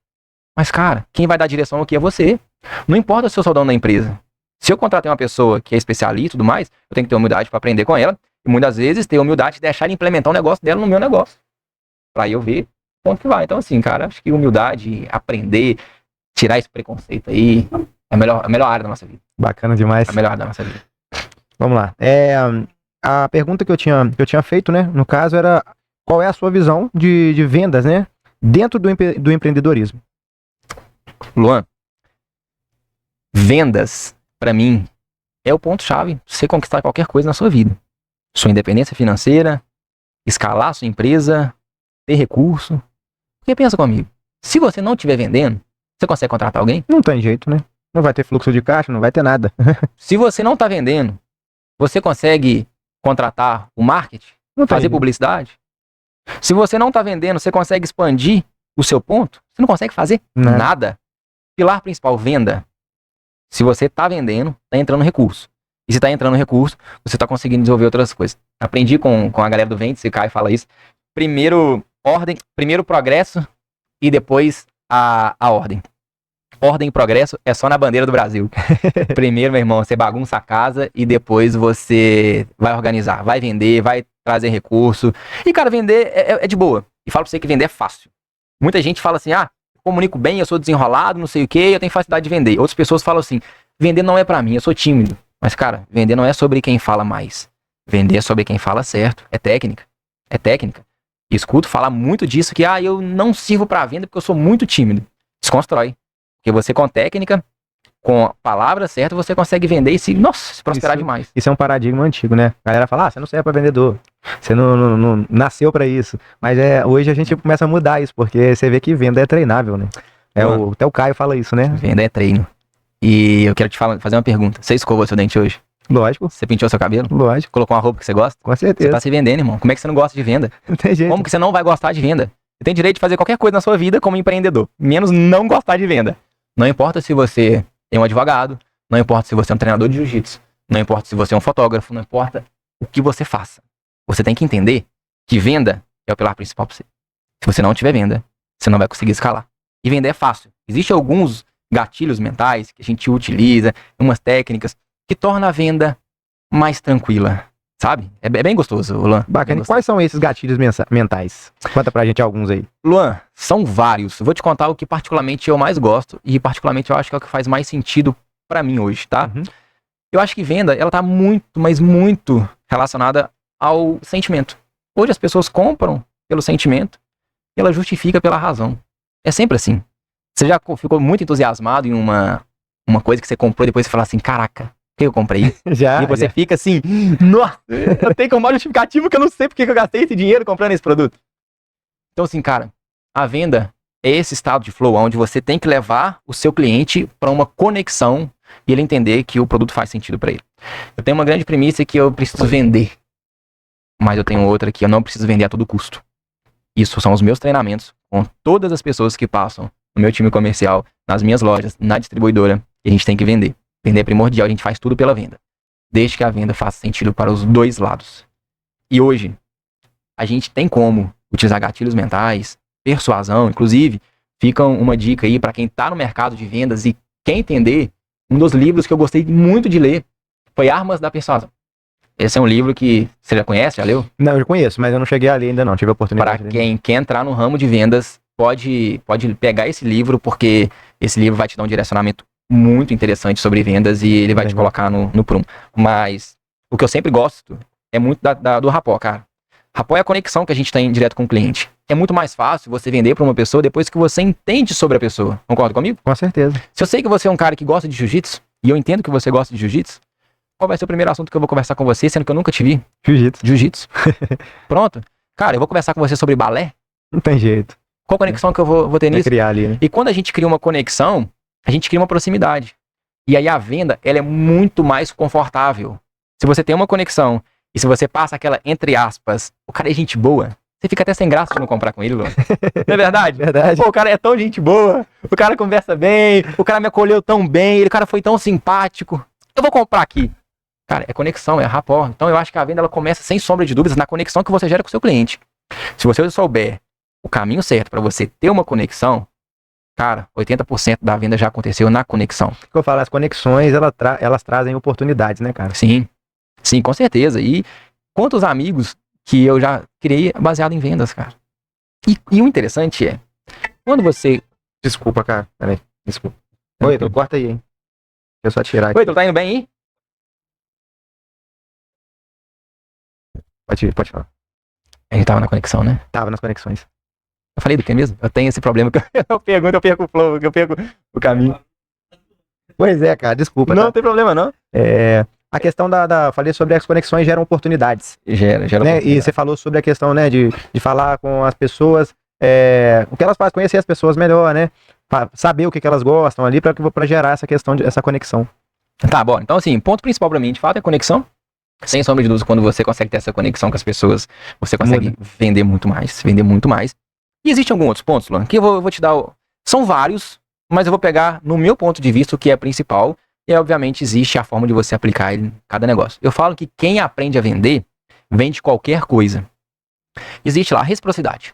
Mas, cara, quem vai dar direção aqui é você. Não importa se eu sou dono da empresa. Se eu contratei uma pessoa que é especialista e tudo mais, eu tenho que ter humildade pra aprender com ela. E muitas vezes ter humildade de deixar ela implementar um negócio dela no meu negócio. Pra eu ver onde que vai. Então, assim, cara, acho que humildade, aprender, tirar esse preconceito aí, é a melhor área da nossa vida. Bacana demais. A melhor área da nossa vida. Vamos lá. A pergunta que eu tinha feito, né, no caso, era qual é a sua visão de vendas, né, dentro do empreendedorismo? Luan, vendas, pra mim, é o ponto-chave pra você conquistar qualquer coisa na sua vida. Sua independência financeira, escalar a sua empresa, ter recurso. Porque pensa comigo, se você não estiver vendendo, você consegue contratar alguém? Não tem jeito, né? Não vai ter fluxo de caixa, não vai ter nada. Se você não está vendendo, você consegue contratar o marketing? Não tem Fazer jeito. publicidade? Se você não está vendendo, você consegue expandir o seu ponto? Você não consegue fazer Nada. nada. Pilar principal, venda. Se você está vendendo, está entrando recurso. E se está entrando recurso, você está conseguindo desenvolver outras coisas. Aprendi com a galera do Vende, se o Caio fala isso. Primeiro ordem, primeiro progresso e depois a ordem. Ordem e progresso é só na bandeira do Brasil. Primeiro, meu irmão, você bagunça a casa e depois você vai organizar, vai vender, vai trazer recurso. E, cara, vender é de boa. E falo pra você que vender é fácil. Muita gente fala assim, eu comunico bem, eu sou desenrolado, não sei o quê, eu tenho facilidade de vender. Outras pessoas falam assim, vender não é pra mim, eu sou tímido. Mas, cara, vender não é sobre quem fala mais. Vender é sobre quem fala certo. É técnica. É técnica. E escuto falar muito disso, que, eu não sirvo pra venda porque eu sou muito tímido. Desconstrói. Porque você com técnica, com a palavra certa, você consegue vender e se prosperar demais. Isso é um paradigma antigo, né? A galera fala, você não serve pra vendedor. Você não nasceu pra isso. Mas hoje a gente começa a mudar isso, porque você vê que venda é treinável, né? Até o Caio fala isso, né? Venda é treino. E eu quero te fazer uma pergunta. Você escovou seu dente hoje? Lógico. Você pintou seu cabelo? Lógico. Colocou uma roupa que você gosta? Com certeza. Você tá se vendendo, irmão. Como é que você não gosta de venda? Não tem jeito. Como que você não vai gostar de venda? Você tem direito de fazer qualquer coisa na sua vida como empreendedor, menos não gostar de venda. Não importa se você é um advogado, não importa se você é um treinador de jiu-jitsu, não importa se você é um fotógrafo, não importa o que você faça. Você tem que entender que venda é o pilar principal para você. Se você não tiver venda, você não vai conseguir escalar. E vender é fácil. Existem alguns gatilhos mentais que a gente utiliza, umas técnicas que tornam a venda mais tranquila, sabe? É bem gostoso, Luan. Bacana. E quais são esses gatilhos mentais? Conta pra gente alguns aí. Luan, são vários. Vou te contar o que particularmente eu mais gosto e particularmente eu acho que é o que faz mais sentido pra mim hoje, tá? Uhum. Eu acho que venda, ela tá muito, mas muito relacionada ao sentimento. Hoje as pessoas compram pelo sentimento e ela justifica pela razão. É sempre assim. Você já ficou muito entusiasmado em uma coisa que você comprou e depois você fala assim, caraca, por que eu comprei isso? Já. E você fica assim, nossa, eu tenho que arrumar justificativo que eu não sei porque que eu gastei esse dinheiro comprando esse produto. Então assim, cara, a venda é esse estado de flow onde você tem que levar o seu cliente para uma conexão e ele entender que o produto faz sentido para ele. Eu tenho uma grande premissa que eu preciso vender, mas eu tenho outra que eu não preciso vender a todo custo. Isso são os meus treinamentos com todas as pessoas que passam no meu time comercial, nas minhas lojas, na distribuidora, e a gente tem que vender. Vender é primordial, a gente faz tudo pela venda. Desde que a venda faça sentido para os dois lados. E hoje, a gente tem como utilizar gatilhos mentais, persuasão, inclusive, fica uma dica aí para quem está no mercado de vendas e quer entender, um dos livros que eu gostei muito de ler foi Armas da Persuasão. Esse é um livro que você já conhece, já leu? Não, eu conheço, mas eu não cheguei a ler ainda não, tive a oportunidade. Para quem quer entrar no ramo de vendas, pode pegar esse livro, porque esse livro vai te dar um direcionamento muito interessante sobre vendas e ele vai te colocar no prumo. Mas o que eu sempre gosto é muito do rapport, cara. Rapport é a conexão que a gente tem direto com o cliente. É muito mais fácil você vender para uma pessoa depois que você entende sobre a pessoa. Concorda comigo? Com certeza. Se eu sei que você é um cara que gosta de jiu-jitsu, e eu entendo que você gosta de jiu-jitsu, qual vai ser o primeiro assunto que eu vou conversar com você, sendo que eu nunca te vi? Jiu-jitsu. Jiu-jitsu. Pronto. Cara, eu vou conversar com você sobre balé? Não tem jeito. Qual conexão que eu vou ter nisso? Criar ali, né? E quando a gente cria uma conexão, a gente cria uma proximidade. E aí a venda, ela é muito mais confortável. Se você tem uma conexão e se você passa aquela, entre aspas, o cara é gente boa, você fica até sem graça de não comprar com ele, Luan. Não é verdade? Verdade. Pô, o cara é tão gente boa, o cara conversa bem, o cara me acolheu tão bem, o cara foi tão simpático. Eu vou comprar aqui. Cara, é conexão, é rapport. Então eu acho que a venda ela começa sem sombra de dúvidas na conexão que você gera com o seu cliente. Se você souber o caminho certo para você ter uma conexão, cara, 80% da venda já aconteceu na conexão. O que eu falo, as conexões, elas trazem oportunidades, né, cara? Sim, sim, com certeza. E quantos amigos que eu já criei baseado em vendas, cara. E o interessante é, quando você... Desculpa, cara. Peraí, desculpa. Oi, tu corta aí, hein? Deixa eu só tirar aqui. Oi, tu tá indo bem aí? Pode falar. A gente tava na conexão, né? Tava nas conexões. Eu falei do que mesmo? Eu tenho esse problema que eu pergunto, eu perco o flow, eu perco o caminho. Pois é, cara, desculpa. Não tá? tem problema, não. A questão falei sobre as conexões geram oportunidades. Gera Né? oportunidade. E você falou sobre a questão, né, de falar com as pessoas, o que elas fazem, conhecer as pessoas melhor, né? Saber o que elas gostam ali para gerar essa questão, essa conexão. Tá bom, então assim, ponto principal pra mim, de fato, é conexão. Sem sombra de dúvida, quando você consegue ter essa conexão com as pessoas, você consegue vender muito mais, E existem alguns outros pontos, Luan, que eu vou te dar, são vários, mas eu vou pegar no meu ponto de vista o que é principal, e obviamente existe a forma de você aplicar ele em cada negócio. Eu falo que quem aprende a vender, vende qualquer coisa. Existe lá a reciprocidade,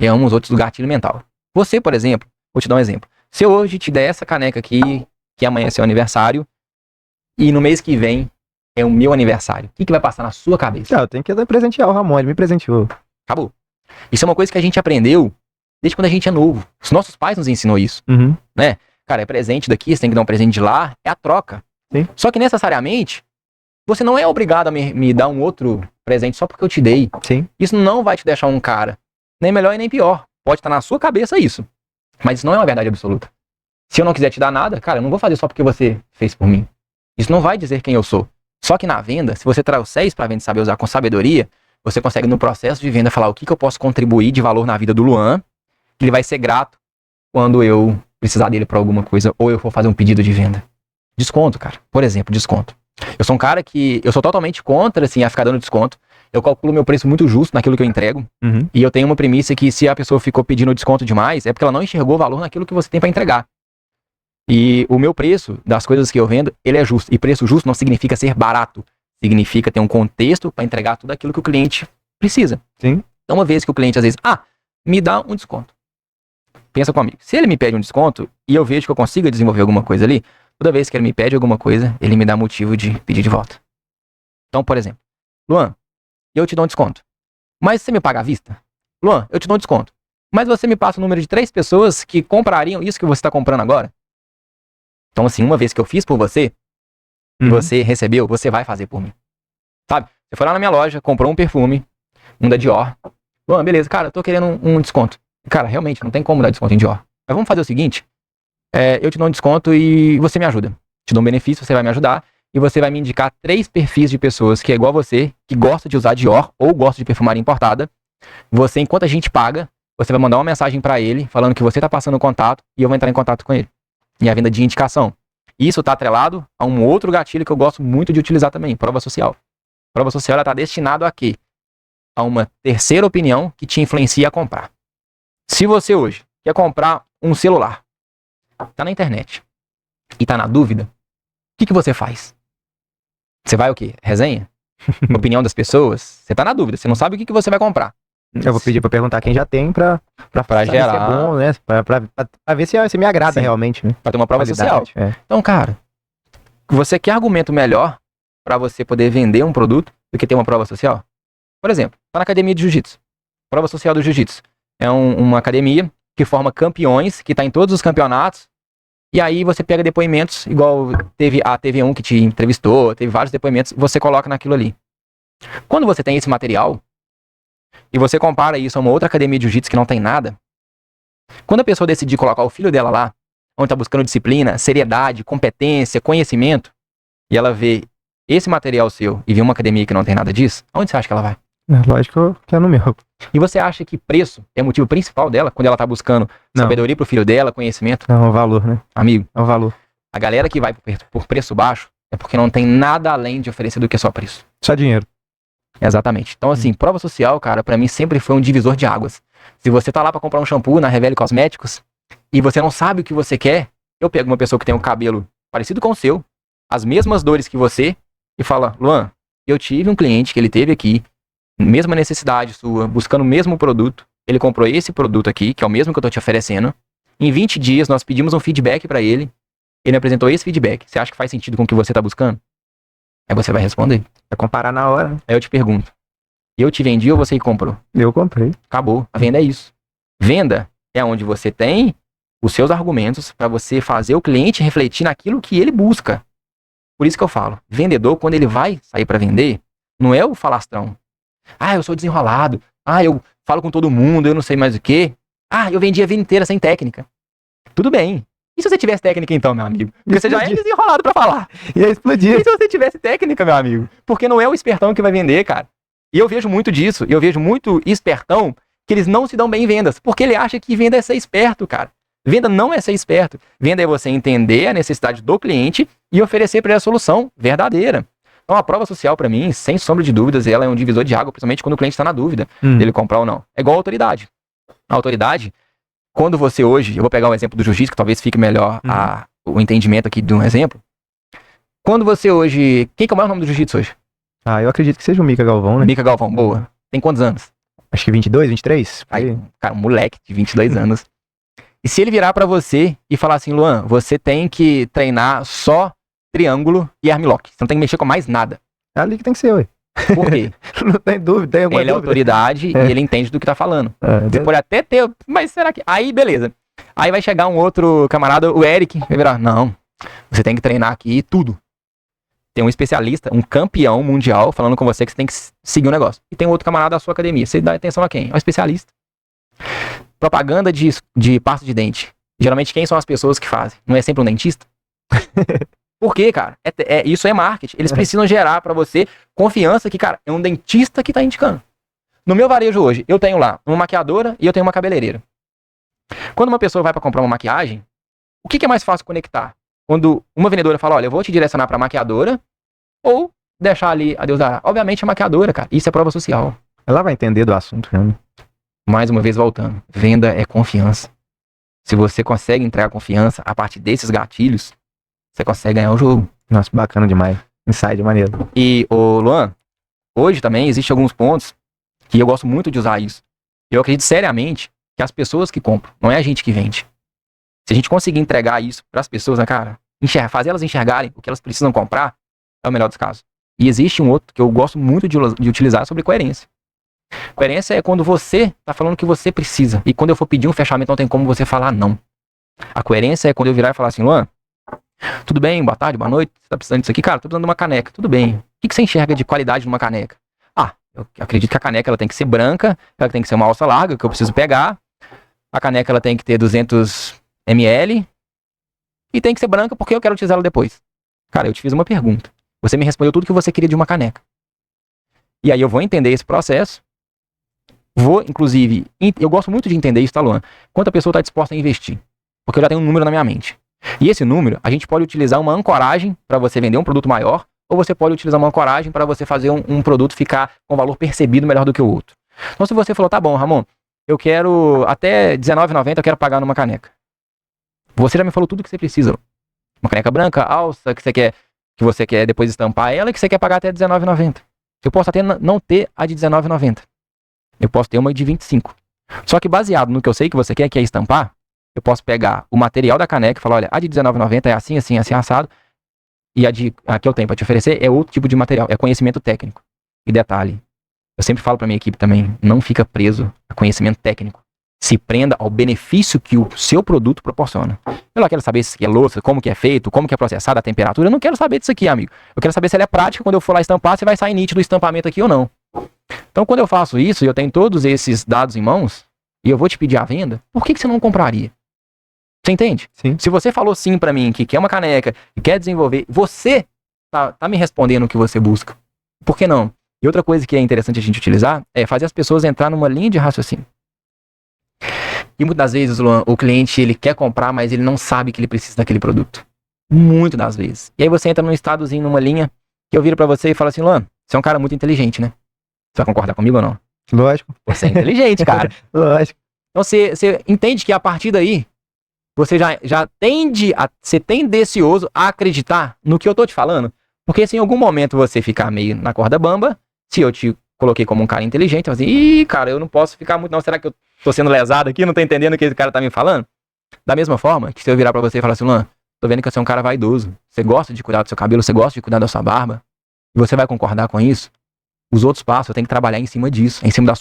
e uns outros do gatilho mental. Você, por exemplo, vou te dar um exemplo. Se eu hoje te der essa caneca aqui, que amanhã é seu aniversário, e no mês que vem é o meu aniversário, o que vai passar na sua cabeça? Eu tenho que presentear o Ramon, ele me presenteou. Acabou. Isso é uma coisa que a gente aprendeu desde quando a gente é novo. Os nossos pais nos ensinou isso, né? Cara, é presente daqui, você tem que dar um presente de lá, é a troca. Sim. Só que necessariamente, você não é obrigado a me dar um outro presente só porque eu te dei. Sim. Isso não vai te deixar um cara nem melhor e nem pior. Pode estar na sua cabeça isso, mas isso não é uma verdade absoluta. Se eu não quiser te dar nada, cara, eu não vou fazer só porque você fez por mim. Isso não vai dizer quem eu sou. Só que na venda, se você trouxer isso pra venda e saber usar com sabedoria, você consegue no processo de venda falar o que eu posso contribuir de valor na vida do Luan, que ele vai ser grato quando eu precisar dele pra alguma coisa, ou eu for fazer um pedido de venda. Desconto, cara. Por exemplo, desconto. Eu sou um cara que, eu sou totalmente contra, assim, a ficar dando desconto. Eu calculo meu preço muito justo naquilo que eu entrego. E eu tenho uma premissa que se a pessoa ficou pedindo desconto demais, é porque ela não enxergou valor naquilo que você tem pra entregar. E o meu preço das coisas que eu vendo, ele é justo. E preço justo não significa ser barato. Significa ter um contexto para entregar tudo aquilo que o cliente precisa. Sim. Então, uma vez que o cliente, às vezes, me dá um desconto. Pensa comigo. Se ele me pede um desconto e eu vejo que eu consigo desenvolver alguma coisa ali, toda vez que ele me pede alguma coisa, ele me dá motivo de pedir de volta. Então, por exemplo, Luan, eu te dou um desconto. Mas você me paga à vista? Luan, eu te dou um desconto. Mas você me passa o número de 3 pessoas que comprariam isso que você está comprando agora? Então, assim, uma vez que eu fiz por você, e você recebeu, você vai fazer por mim. Sabe? Você foi lá na minha loja, comprou um perfume, um da Dior. Bom, beleza, cara, eu tô querendo um desconto. Cara, realmente, não tem como dar desconto em Dior. Mas vamos fazer o seguinte, eu te dou um desconto e você me ajuda. Te dou um benefício, você vai me ajudar, e você vai me indicar 3 perfis de pessoas que é igual a você, que gosta de usar Dior, ou gosta de perfumaria importada. Você, enquanto a gente paga, você vai mandar uma mensagem pra ele, falando que você tá passando o contato, e eu vou entrar em contato com ele. E a venda de indicação. Isso está atrelado a um outro gatilho que eu gosto muito de utilizar também, prova social. Prova social está destinado a quê? A uma terceira opinião que te influencia a comprar. Se você hoje quer comprar um celular, tá na internet e tá na dúvida, o que você faz? Você vai o quê? Resenha? Opinião das pessoas? Você tá na dúvida, você não sabe o que você vai comprar. Eu vou pedir pra perguntar quem já tem pra gerar. Se é bom, né? Pra ver se me agrada realmente, né? Pra ter uma prova social. Então, cara, você quer argumento melhor pra você poder vender um produto do que ter uma prova social? Por exemplo, tá na academia de jiu-jitsu. Prova social do jiu-jitsu. É uma academia que forma campeões, que tá em todos os campeonatos. E aí você pega depoimentos, igual teve a TV1 que te entrevistou, teve vários depoimentos, você coloca naquilo ali. Quando você tem esse material, e você compara isso a uma outra academia de jiu-jitsu que não tem nada, quando a pessoa decidir colocar o filho dela lá, onde tá buscando disciplina, seriedade, competência, conhecimento, e ela vê esse material seu e vê uma academia que não tem nada disso, onde você acha que ela vai? Lógico que é no meu. E você acha que preço é o motivo principal dela, quando ela tá buscando sabedoria pro filho dela, conhecimento? Não, é um valor, né? Amigo, é um valor. A galera que vai por preço baixo é porque não tem nada além de oferecer do que só preço. Só dinheiro. Exatamente. Então, assim, prova social, cara, pra mim sempre foi um divisor de águas. Se você tá lá pra comprar um shampoo na Revele Cosméticos e você não sabe o que você quer, eu pego uma pessoa que tem um cabelo parecido com o seu, as mesmas dores que você, e fala, Luan, eu tive um cliente que ele teve aqui, mesma necessidade sua, buscando o mesmo produto, ele comprou esse produto aqui, que é o mesmo que eu tô te oferecendo, em 20 dias nós pedimos um feedback pra ele, ele me apresentou esse feedback, você acha que faz sentido com o que você tá buscando? Aí você vai responder. Vai comparar na hora. Aí eu te pergunto, eu te vendi ou você que comprou? Eu comprei. Acabou. A venda é isso. Venda é onde você tem os seus argumentos para você fazer o cliente refletir naquilo que ele busca. Por isso que eu falo, vendedor, quando ele vai sair para vender, não é o falastrão. Eu sou desenrolado. Eu falo com todo mundo, eu não sei mais o quê. Eu vendi a vida inteira sem técnica. Tudo bem. E se você tivesse técnica então, meu amigo? Porque você já é desenrolado pra falar. Ia explodir. E se você tivesse técnica, meu amigo? Porque não é o espertão que vai vender, cara. E eu vejo muito disso. E eu vejo muito espertão que eles não se dão bem em vendas. Porque ele acha que venda é ser esperto, cara. Venda não é ser esperto. Venda é você entender a necessidade do cliente e oferecer para ele a solução verdadeira. Então, a prova social, para mim, sem sombra de dúvidas, ela é um divisor de água, principalmente quando o cliente está na dúvida dele comprar ou não. É igual a autoridade. A autoridade, quando você hoje, eu vou pegar um exemplo do jiu-jitsu, que talvez fique melhor o entendimento aqui de um exemplo. Quando você hoje... Quem que é o maior nome do jiu-jitsu hoje? Eu acredito que seja o Mica Galvão, né? Mica Galvão, boa. Tem quantos anos? Acho que 22, 23? Aí, cara, um moleque de 22 anos. E se ele virar pra você e falar assim, Luan, você tem que treinar só triângulo e armlock. Você não tem que mexer com mais nada. É ali que tem que ser, ué. Por quê? Não tem dúvida, tem alguma Ele é dúvida? autoridade e ele entende do que tá falando. Você pode até ter, mas será que... Aí, beleza. Aí vai chegar um outro camarada, o Eric, vai virar, não, você tem que treinar aqui tudo. Tem um especialista, um campeão mundial falando com você que você tem que seguir um negócio. E tem outro camarada da sua academia. Você dá atenção a quem? Ao especialista. Propaganda de pasta de dente. Geralmente quem são as pessoas que fazem? Não é sempre um dentista? Por quê, cara? Isso é marketing. Eles precisam gerar pra você confiança que, cara, é um dentista que tá indicando. No meu varejo hoje, eu tenho lá uma maquiadora e eu tenho uma cabeleireira. Quando uma pessoa vai pra comprar uma maquiagem, o que é mais fácil conectar? Quando uma vendedora fala, olha, eu vou te direcionar pra maquiadora ou deixar ali a Deus dará. Obviamente a maquiadora, cara. Isso é prova social. Ela vai entender do assunto, né? Mais uma vez voltando. Venda é confiança. Se você consegue entregar confiança a partir desses gatilhos, você consegue ganhar o jogo. Nossa, bacana demais. Inside maneiro. E, Luan, hoje também existem alguns pontos que eu gosto muito de usar isso. Eu acredito seriamente que as pessoas que compram, não é a gente que vende. Se a gente conseguir entregar isso para as pessoas, né, cara, fazer elas enxergarem o que elas precisam comprar, é o melhor dos casos. E existe um outro que eu gosto muito de utilizar sobre coerência. Coerência é quando você tá falando o que você precisa. E quando eu for pedir um fechamento, não tem como você falar não. A coerência é quando eu virar e falar assim, Luan, tudo bem, boa tarde, boa noite, você tá precisando disso aqui? Cara, tô precisando de uma caneca. Tudo bem. O que você enxerga de qualidade numa caneca? Eu acredito que a caneca ela tem que ser branca, ela tem que ser uma alça larga, que eu preciso pegar. A caneca ela tem que ter 200 ml e tem que ser branca porque eu quero utilizá-la depois. Cara, eu te fiz uma pergunta. Você me respondeu tudo que você queria de uma caneca. E aí eu vou entender esse processo. Vou, inclusive, eu gosto muito de entender isso, tá, Luan? Quanto a pessoa está disposta a investir. Porque eu já tenho um número na minha mente. E esse número, a gente pode utilizar uma ancoragem para você vender um produto maior, ou você pode utilizar uma ancoragem para você fazer um produto ficar com valor percebido melhor do que o outro. Então, se você falou, tá bom, R$, eu quero até R$19,90, eu quero pagar numa caneca. Você já me falou tudo que você precisa. Uma caneca branca, alça, que você quer depois estampar ela, que você quer pagar até R$19,90. Eu posso até não ter a de R$19,90. Eu posso ter uma de 25. Só que baseado no que eu sei que você quer, que é estampar, eu posso pegar o material da caneca e falar, olha, a de R$19,90 é assim, assim, assim, assado. E a que eu tenho para te oferecer é outro tipo de material, é conhecimento técnico. E detalhe, eu sempre falo para minha equipe também, não fica preso a conhecimento técnico. Se prenda ao benefício que o seu produto proporciona. Eu não quero saber se é louça, como que é feito, como que é processada, a temperatura. Eu não quero saber disso aqui, amigo. Eu quero saber se ela é prática, quando eu for lá estampar, se vai sair nítido o estampamento aqui ou não. Então, quando eu faço isso e eu tenho todos esses dados em mãos, e eu vou te pedir a venda, por que você não compraria? Você entende? Sim. Se você falou sim pra mim, que quer uma caneca, que quer desenvolver, você tá me respondendo o que você busca. Por que não? E outra coisa que é interessante a gente utilizar é fazer as pessoas entrar numa linha de raciocínio. E muitas das vezes, Luan, o cliente ele quer comprar, mas ele não sabe que ele precisa daquele produto. Muitas das vezes. E aí você entra num estadozinho, numa linha, que eu viro pra você e falo assim, Luan, você é um cara muito inteligente, né? Você vai concordar comigo ou não? Lógico. Você é inteligente, cara. Lógico. Então você entende que a partir daí, você já tende a ser tendencioso a acreditar no que eu tô te falando. Porque se em algum momento você ficar meio na corda bamba, se eu te coloquei como um cara inteligente, eu falo assim, ih, cara, eu não posso ficar muito não, será que eu tô sendo lesado aqui, não tô entendendo o que esse cara tá me falando? Da mesma forma que se eu virar pra você e falar assim, Luan, tô vendo que você é um cara vaidoso, você gosta de cuidar do seu cabelo, você gosta de cuidar da sua barba, e você vai concordar com isso? Os outros passos eu tenho que trabalhar em cima disso, em cima da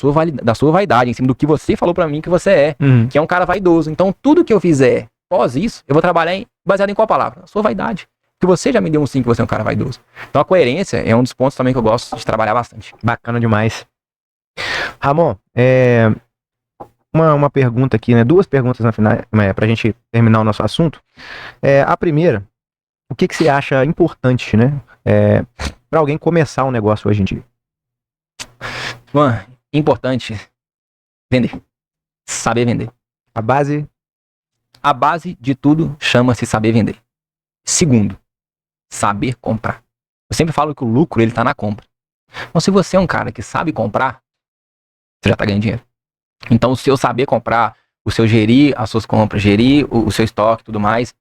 sua vaidade, em cima do que você falou pra mim que você é, que é um cara vaidoso. Então tudo que eu fizer pós isso, eu vou trabalhar baseado em qual palavra? A sua vaidade. Porque você já me deu um sim que você é um cara vaidoso. Então a coerência é um dos pontos também que eu gosto de trabalhar bastante. Bacana demais. Ramon, uma pergunta aqui, né? Duas perguntas na final, pra gente terminar o nosso assunto. A primeira, o que você acha importante, né? Pra alguém começar um negócio hoje em dia? Mano, importante vender. Saber vender. A base. A base de tudo chama-se saber vender. Segundo, saber comprar. Eu sempre falo que o lucro, ele tá na compra. Então, se você é um cara que sabe comprar, você já tá ganhando dinheiro. Então, o seu saber comprar, o seu gerir as suas compras, gerir o seu estoque e tudo mais,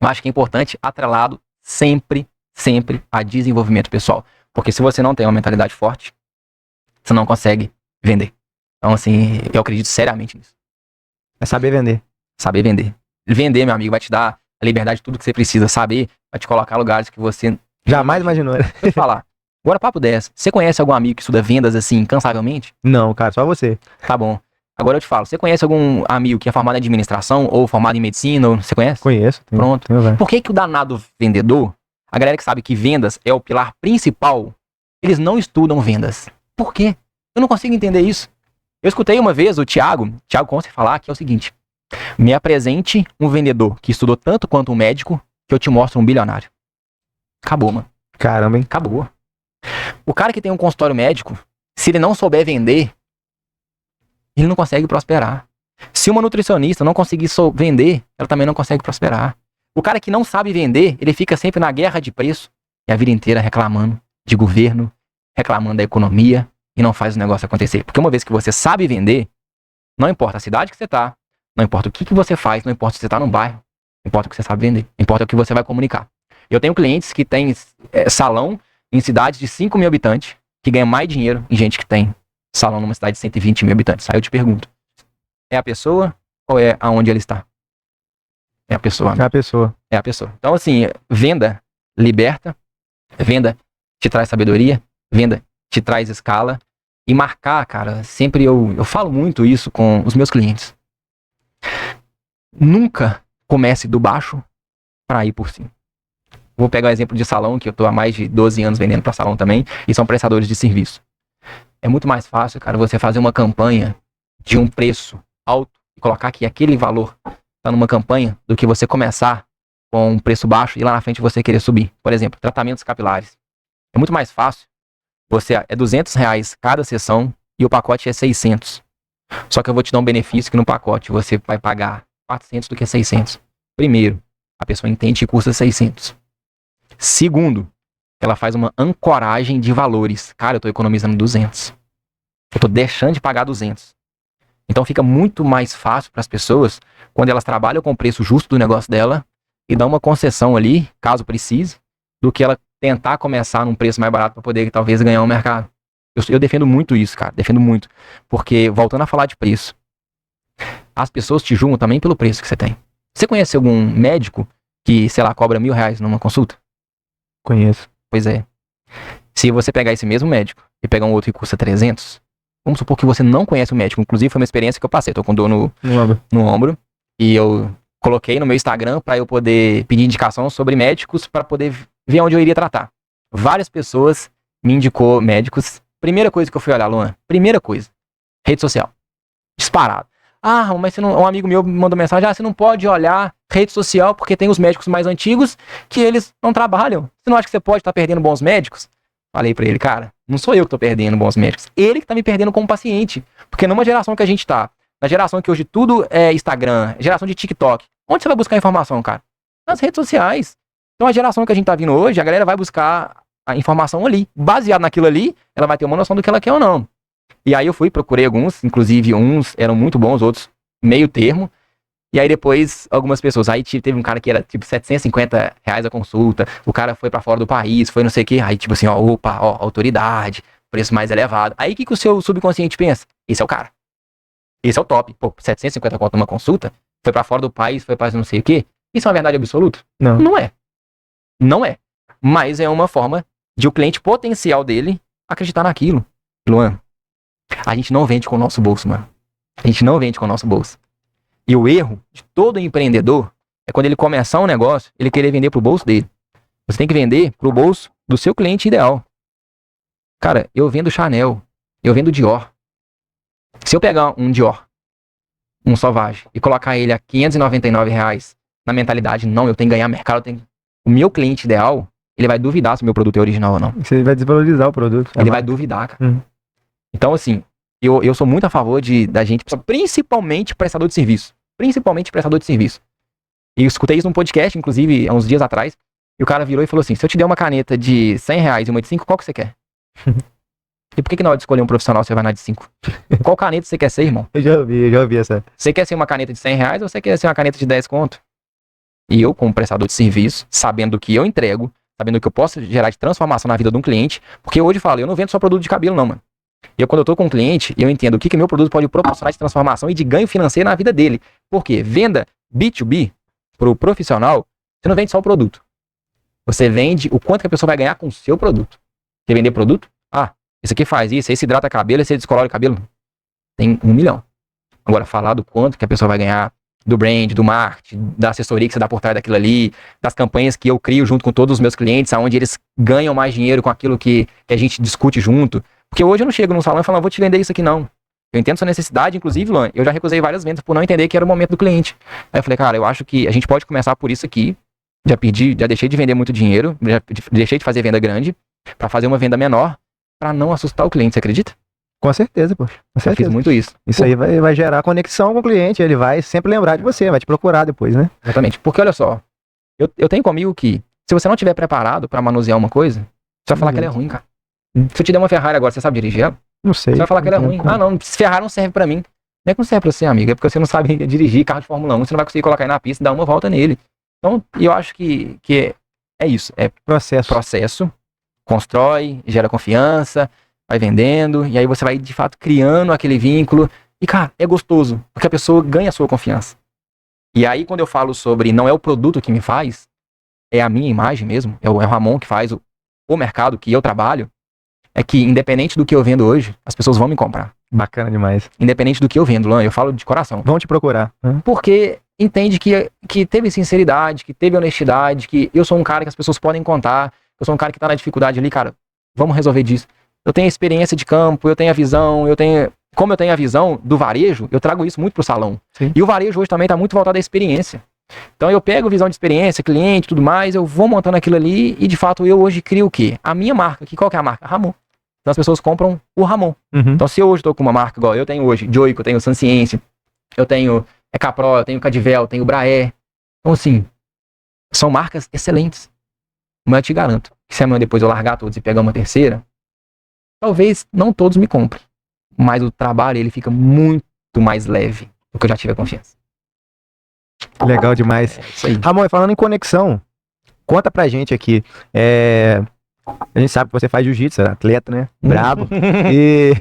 eu acho que é importante, atrelado sempre a desenvolvimento pessoal. Porque se você não tem uma mentalidade forte, você não consegue vender. Então, assim, eu acredito seriamente nisso. É saber vender. Saber vender. Vender, meu amigo, vai te dar a liberdade de tudo que você precisa. Saber vai te colocar em lugares que você jamais imaginou. Deixa eu falar. Agora, papo 10. Você conhece algum amigo que estuda vendas assim, incansavelmente? Não, cara, só você. Tá bom. Agora eu te falo. Você conhece algum amigo que é formado em administração ou formado em medicina? Você conhece? Conheço. Pronto. Por que o danado vendedor, a galera que sabe que vendas é o pilar principal, eles não estudam vendas? Por quê? Eu não consigo entender isso. Eu escutei uma vez o Thiago Conce falar que é o seguinte: me apresente um vendedor que estudou tanto quanto um médico que eu te mostro um bilionário. Acabou, mano. Caramba, hein? Acabou. O cara que tem um consultório médico, se ele não souber vender, ele não consegue prosperar. Se uma nutricionista não conseguir vender, ela também não consegue prosperar. O cara que não sabe vender, ele fica sempre na guerra de preço e a vida inteira reclamando de governo, reclamando da economia e não faz o negócio acontecer. Porque uma vez que você sabe vender, não importa a cidade que você tá, não importa o que você faz, não importa se você tá num bairro, não importa o que você sabe vender, importa o que você vai comunicar. Eu tenho clientes que têm salão em cidades de 5 mil habitantes, que ganham mais dinheiro em gente que tem salão numa cidade de 120 mil habitantes. Aí eu te pergunto, é a pessoa ou é aonde ele está? É a pessoa. É a pessoa. É a pessoa. Então, assim, venda liberta, venda te traz sabedoria, venda te traz escala. E marcar, cara, sempre eu falo muito isso com os meus clientes. Nunca comece do baixo para ir por cima. Vou pegar o exemplo de salão, que eu tô há mais de 12 anos vendendo para salão também, e são prestadores de serviço. É muito mais fácil, cara, você fazer uma campanha de um preço alto e colocar que aquele valor tá numa campanha, do que você começar com um preço baixo e lá na frente você querer subir. Por exemplo, tratamentos capilares. É muito mais fácil. É R$200 cada sessão e o pacote é 600. Só que eu vou te dar um benefício que no pacote você vai pagar 400 do que 600. Primeiro, a pessoa entende que custa 600. Segundo, ela faz uma ancoragem de valores. Cara, eu tô economizando 200. Eu tô deixando de pagar 200. Então fica muito mais fácil para as pessoas quando elas trabalham com o preço justo do negócio dela e dão uma concessão ali, caso precise, do que ela tentar começar num preço mais barato para poder talvez ganhar um mercado. Eu defendo muito isso, cara. Defendo muito. Porque, voltando a falar de preço, as pessoas te julgam também pelo preço que você tem. Você conhece algum médico que, sei lá, cobra R$1.000 numa consulta? Conheço. Pois é. Se você pegar esse mesmo médico e pegar um outro que custa 300, vamos supor que você não conhece o médico. Inclusive, foi uma experiência que eu passei. Tô com dor no ombro. E eu coloquei no meu Instagram para eu poder pedir indicação sobre médicos para poder ver onde eu iria tratar. Várias pessoas me indicou médicos. Primeira coisa que eu fui olhar, Luan. Primeira coisa. Rede social. Disparado. Ah, mas um amigo meu me mandou mensagem. Ah, você não pode olhar rede social porque tem os médicos mais antigos que eles não trabalham. Você não acha que você pode estar perdendo bons médicos? Falei pra ele, cara, não sou eu que tô perdendo bons médicos. Ele que tá me perdendo como paciente. Porque numa geração que a gente tá, na geração que hoje tudo é Instagram, geração de TikTok, onde você vai buscar informação, cara? Nas redes sociais. Então a geração que a gente tá vindo hoje, a galera vai buscar a informação ali. Baseado naquilo ali, ela vai ter uma noção do que ela quer ou não. E aí eu procurei alguns, inclusive uns eram muito bons, outros meio termo. E aí depois, algumas pessoas, aí teve um cara que era tipo R$750 a consulta, o cara foi pra fora do país, foi não sei o que, aí tipo assim, autoridade, preço mais elevado. Aí o que o seu subconsciente pensa? Esse é o cara. Esse é o top. Pô, 750 conto numa consulta, foi pra fora do país, foi pra não sei o que. Isso é uma verdade absoluta? Não. Não é. Não é. Mas é uma forma de o cliente potencial dele acreditar naquilo. Luan, a gente não vende com o nosso bolso, mano. A gente não vende com o nosso bolso. E o erro de todo empreendedor é quando ele começar um negócio, ele querer vender pro bolso dele. Você tem que vender pro bolso do seu cliente ideal. Cara, eu vendo Chanel, eu vendo Dior. Se eu pegar um Dior um Sauvage e colocar ele a R$ 599 na mentalidade, não, eu tenho que ganhar mercado, o meu cliente ideal, ele vai duvidar se o meu produto é original ou não. Você vai desvalorizar o produto. Ele vai duvidar, cara. Então, assim, eu sou muito a favor da gente, principalmente prestador de serviço. Principalmente prestador de serviço. E eu escutei isso num podcast, inclusive, há uns dias atrás, e o cara virou e falou assim, se eu te der uma caneta de R$ 100 e uma de 5, qual que você quer? E por que na hora de escolher um profissional você vai na de 5? Qual caneta você quer ser, irmão? Eu já ouvi essa. Você quer ser uma caneta de R$ 100 ou você quer ser uma caneta de 10 conto? E eu, como prestador de serviço, sabendo o que eu entrego, sabendo o que eu posso gerar de transformação na vida de um cliente, porque hoje eu falo, eu não vendo só produto de cabelo não, mano. E quando eu tô com um cliente, eu entendo o que meu produto pode proporcionar de transformação e de ganho financeiro na vida dele. Por quê? Venda B2B pro profissional, você não vende só o produto. Você vende o quanto que a pessoa vai ganhar com o seu produto. Quer vender produto? Ah, esse aqui faz isso, esse hidrata cabelo, esse descolora o cabelo. Tem 1 milhão. Agora, falar do quanto que a pessoa vai ganhar do brand, do marketing, da assessoria que você dá por trás daquilo ali, das campanhas que eu crio junto com todos os meus clientes, onde eles ganham mais dinheiro com aquilo que a gente discute junto. Porque hoje eu não chego num salão e falo, vou te vender isso aqui não. Eu entendo sua necessidade, inclusive, Luan, eu já recusei várias vendas por não entender que era o momento do cliente. Aí eu falei, cara, eu acho que a gente pode começar por isso aqui. Já deixei de vender muito dinheiro, já deixei de fazer venda grande, pra fazer uma venda menor, pra não assustar o cliente, você acredita? Com certeza, poxa. Com certeza. Eu fiz muito isso. Isso aí vai gerar conexão com o cliente, ele vai sempre lembrar de você, vai te procurar depois, né? Exatamente. Porque olha só, eu tenho comigo que, se você não estiver preparado pra manusear uma coisa, você vai falar que ela é ruim, cara. Se eu te der uma Ferrari agora, você sabe dirigir ela? Não sei. Você vai falar que ela é ruim. Ah, não, Ferrari não serve pra mim. Não é que não serve pra você, amigo, é porque você não sabe dirigir carro de Fórmula 1, você não vai conseguir colocar aí na pista e dar uma volta nele. Então, eu acho que é isso. É processo, constrói, gera confiança, vai vendendo, e aí você vai, de fato, criando aquele vínculo. E, cara, é gostoso, porque a pessoa ganha a sua confiança. E aí, quando eu falo sobre não é o produto que me faz, é a minha imagem mesmo, é o Ramon que faz o mercado que eu trabalho, é que, independente do que eu vendo hoje, as pessoas vão me comprar. Bacana demais. Independente do que eu vendo, Luan, eu falo de coração. Vão te procurar. Porque entende que teve sinceridade, que teve honestidade, que eu sou um cara que as pessoas podem contar, eu sou um cara que tá na dificuldade ali, cara, vamos resolver disso. Eu tenho a experiência de campo, eu tenho a visão, como eu tenho a visão do varejo, eu trago isso muito pro salão. Sim. E o varejo hoje também tá muito voltado à experiência. Então eu pego visão de experiência, cliente, tudo mais, eu vou montando aquilo ali e de fato eu hoje crio o quê? A minha marca, qual que é a marca? Ramon. Então as pessoas compram o Ramon. Então se eu hoje tô com uma marca igual eu tenho hoje, Joico, eu tenho Sanciense, eu tenho Capro, eu tenho Cadivel, eu tenho Braé. Então assim, são marcas excelentes. Mas eu te garanto que se amanhã depois eu largar todos e pegar uma terceira, talvez não todos me comprem. Mas o trabalho ele fica muito mais leve do que eu já tive a confiança. Legal demais. Isso aí. Ramon, falando em conexão, conta pra gente aqui. A gente sabe que você faz jiu-jitsu, atleta, né? Brabo. E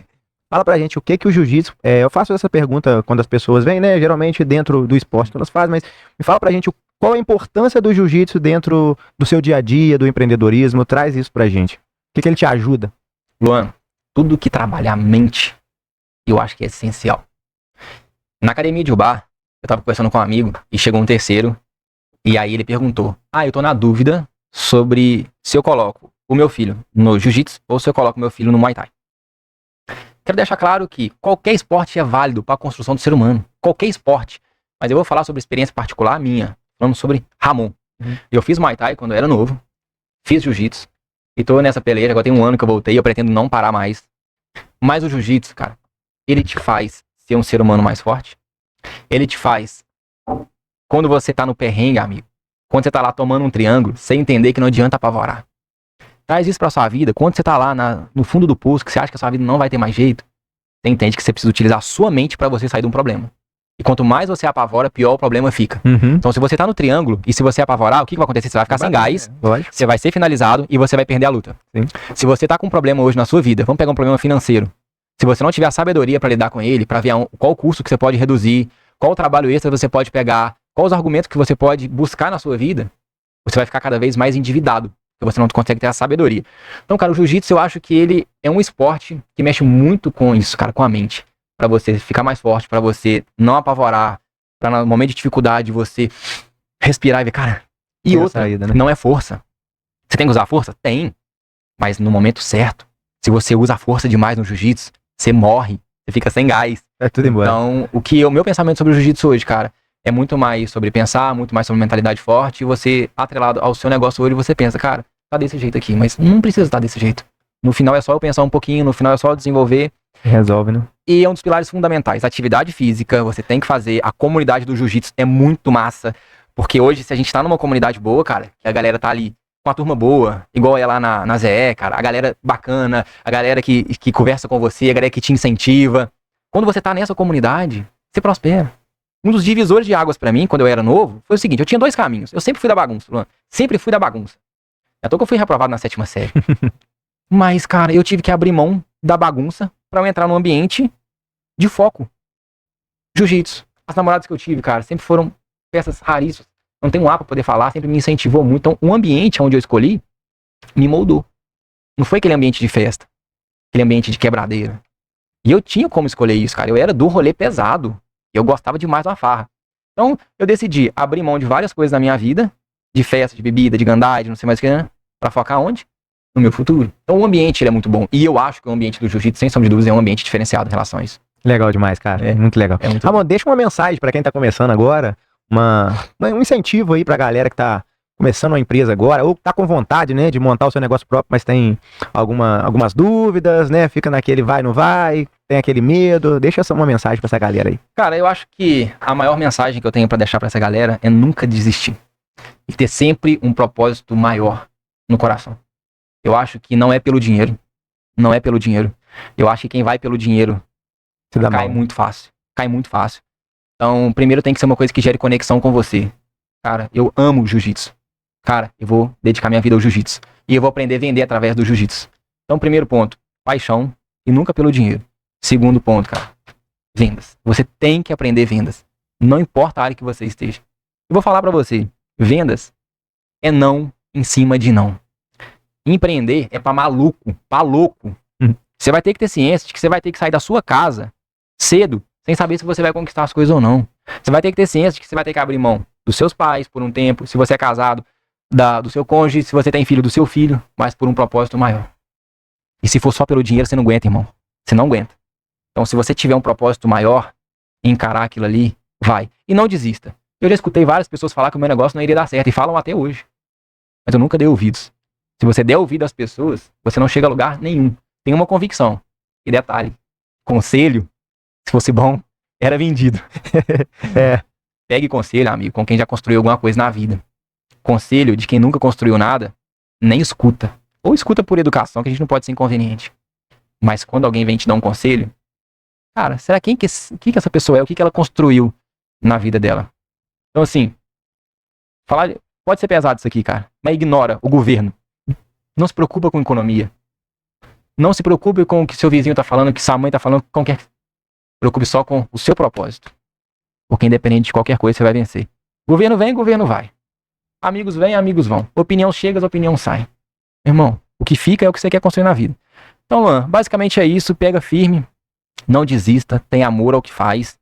fala pra gente o que o jiu-jitsu... eu faço essa pergunta quando as pessoas vêm, né? Geralmente dentro do esporte que elas fazem, mas me fala pra gente qual a importância do jiu-jitsu dentro do seu dia a dia, do empreendedorismo. Traz isso pra gente. O que ele te ajuda? Luan, tudo que trabalha a mente, eu acho que é essencial. Na academia de Ubar, eu tava conversando com um amigo e chegou um terceiro, e aí ele perguntou, eu tô na dúvida sobre se eu coloco o meu filho no jiu-jitsu ou se eu coloco o meu filho no Muay Thai. Quero deixar claro que qualquer esporte é válido para a construção do ser humano. Qualquer esporte. Mas eu vou falar sobre experiência particular minha, falando sobre Ramon. Eu fiz Muay Thai quando eu era novo, fiz jiu-jitsu, e tô nessa peleja, agora tem 1 ano que eu voltei, eu pretendo não parar mais. Mas o jiu-jitsu, cara, ele te faz ser um ser humano mais forte. Ele te faz, quando você tá no perrengue, amigo, quando você tá lá tomando um triângulo, você entender que não adianta apavorar. Traz isso pra sua vida, quando você tá lá no fundo do poço, que você acha que a sua vida não vai ter mais jeito, você entende que você precisa utilizar a sua mente pra você sair de um problema. E quanto mais você apavora, pior o problema fica. Então se você tá no triângulo, e se você apavorar, o que vai acontecer? Você vai ficar sem gás, você vai ser finalizado e você vai perder a luta. Sim. Se você tá com um problema hoje na sua vida, vamos pegar um problema financeiro. Se você não tiver a sabedoria pra lidar com ele, pra ver qual custo que você pode reduzir, qual trabalho extra você pode pegar, quais os argumentos que você pode buscar na sua vida, você vai ficar cada vez mais endividado, porque você não consegue ter a sabedoria. Então, cara, o jiu-jitsu eu acho que ele é um esporte que mexe muito com isso, cara, com a mente. Pra você ficar mais forte, pra você não apavorar, pra no momento de dificuldade você respirar e ver, cara, e outra, saída, né? não é força. Você tem que usar a força? Tem. Mas no momento certo. Se você usa a força demais no jiu-jitsu, você morre. você fica sem gás. É tudo embora. Então, o meu pensamento sobre o jiu-jitsu hoje, cara, é muito mais sobre pensar, muito mais sobre mentalidade forte, e você, atrelado ao seu negócio hoje, você pensa, cara, tá desse jeito aqui, mas não precisa estar desse jeito. No final é só eu pensar um pouquinho, no final é só eu desenvolver. Resolve, né? E é um dos pilares fundamentais. Atividade física, você tem que fazer. A comunidade do jiu-jitsu é muito massa. Porque hoje, se a gente tá numa comunidade boa, cara, que a galera tá ali com uma turma boa, igual é lá na ZE, cara, a galera bacana, a galera que conversa com você, a galera que te incentiva. Quando você tá nessa comunidade, você prospera. Um dos divisores de águas pra mim, quando eu era novo, foi o seguinte, eu tinha 2 caminhos. Eu sempre fui da bagunça, Luan. Sempre fui da bagunça. É que eu fui reprovado na 7ª série. Mas, cara, eu tive que abrir mão da bagunça pra eu entrar num ambiente de foco. Jiu-jitsu. As namoradas que eu tive, cara, sempre foram peças raríssimas. Não tem um A pra poder falar, sempre me incentivou muito. Então, o ambiente onde eu escolhi me moldou. Não foi aquele ambiente de festa. Aquele ambiente de quebradeira. E eu tinha como escolher isso, cara. Eu era do rolê pesado. E eu gostava demais de uma farra. Então, eu decidi abrir mão de várias coisas na minha vida. De festa, de bebida, de gandagem, não sei mais o que, né? Pra focar onde? No meu futuro. Então, o ambiente ele é muito bom. E eu acho que o ambiente do jiu-jitsu, sem sombra de dúvida, é um ambiente diferenciado em relação a isso. Legal demais, cara. É. Muito legal. É muito Ramon, deixa uma mensagem pra quem tá começando agora, um incentivo aí pra galera que tá começando uma empresa agora, ou tá com vontade, né, de montar o seu negócio próprio, mas tem algumas dúvidas, né, fica naquele vai, não vai, tem aquele medo. Deixa uma mensagem pra essa galera aí. Cara, eu acho que a maior mensagem que eu tenho pra deixar pra essa galera é nunca desistir. E ter sempre um propósito maior no coração. Eu acho que não é pelo dinheiro. Não é pelo dinheiro. Eu acho que quem vai pelo dinheiro Se dá cai mal. muito fácil. Cai muito fácil. Então, primeiro tem que ser uma coisa que gere conexão com você. Cara, eu amo jiu-jitsu. Cara, eu vou dedicar minha vida ao jiu-jitsu. E eu vou aprender a vender através do jiu-jitsu. Então, primeiro ponto, paixão e nunca pelo dinheiro. Segundo ponto, cara, vendas. Você tem que aprender vendas. Não importa a área que você esteja. Eu vou falar pra você, vendas é não em cima de não. Empreender é pra maluco, pra louco. Você vai ter que ter ciência de que você vai ter que sair da sua casa cedo, sem saber se você vai conquistar as coisas ou não. Você vai ter que ter ciência de que você vai ter que abrir mão dos seus pais por um tempo, se você é casado, do seu cônjuge, se você tem filho, do seu filho, mas por um propósito maior. E se for só pelo dinheiro, você não aguenta, irmão. Você não aguenta. Então, se você tiver um propósito maior, encarar aquilo ali, vai. E não desista. Eu já escutei várias pessoas falar que o meu negócio não iria dar certo, e falam até hoje. Mas eu nunca dei ouvidos. Se você der ouvido às pessoas, você não chega a lugar nenhum. Tem uma convicção. E detalhe, conselho, se fosse bom, era vendido. Pegue conselho, amigo, com quem já construiu alguma coisa na vida. Conselho de quem nunca construiu nada, nem escuta. Ou escuta por educação, que a gente não pode ser inconveniente. Mas quando alguém vem te dar um conselho, cara, será que essa pessoa é? O que ela construiu na vida dela? Então, assim, pode ser pesado isso aqui, cara, mas ignora o governo. Não se preocupa com economia. Não se preocupe com o que seu vizinho tá falando, o que sua mãe tá falando, com qualquer... Preocupe só com o seu propósito. Porque independente de qualquer coisa, você vai vencer. Governo vem, governo vai. Amigos vêm, amigos vão. Opinião chega, opinião sai. Irmão, o que fica é o que você quer construir na vida. Então, Luan, basicamente é isso. Pega firme, não desista, tem amor ao que faz,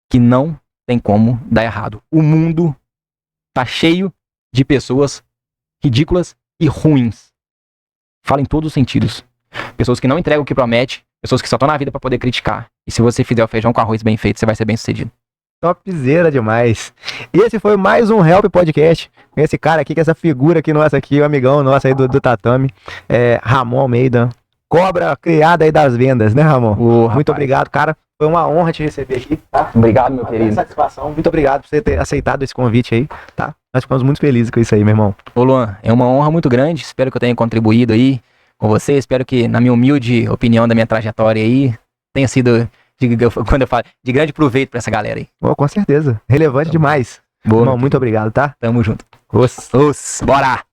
que não tem como dar errado. O mundo tá cheio de pessoas ridículas e ruins. Fala em todos os sentidos. Pessoas que não entregam o que promete, pessoas que só estão na vida pra poder criticar. E se você fizer o feijão com arroz bem feito, você vai ser bem sucedido. Topzera demais. Esse foi mais um Help Podcast. Com esse cara aqui, com essa figura aqui nossa aqui, o amigão nosso aí do tatame, Ramon Almeida. Cobra criada aí das vendas, né, Ramon? Muito obrigado, cara. Foi uma honra te receber aqui, tá? Obrigado, meu querido. Satisfação. Muito obrigado por você ter aceitado esse convite aí, tá? Nós ficamos muito felizes com isso aí, meu irmão. Ô, Luan, é uma honra muito grande. Espero que eu tenha contribuído aí com você. Espero que, na minha humilde opinião da minha trajetória aí, tenha sido, quando eu falo, de grande proveito pra essa galera aí. Oh, com certeza. Relevante demais. Boa, irmão, muito obrigado, tá? Tamo junto. Bora!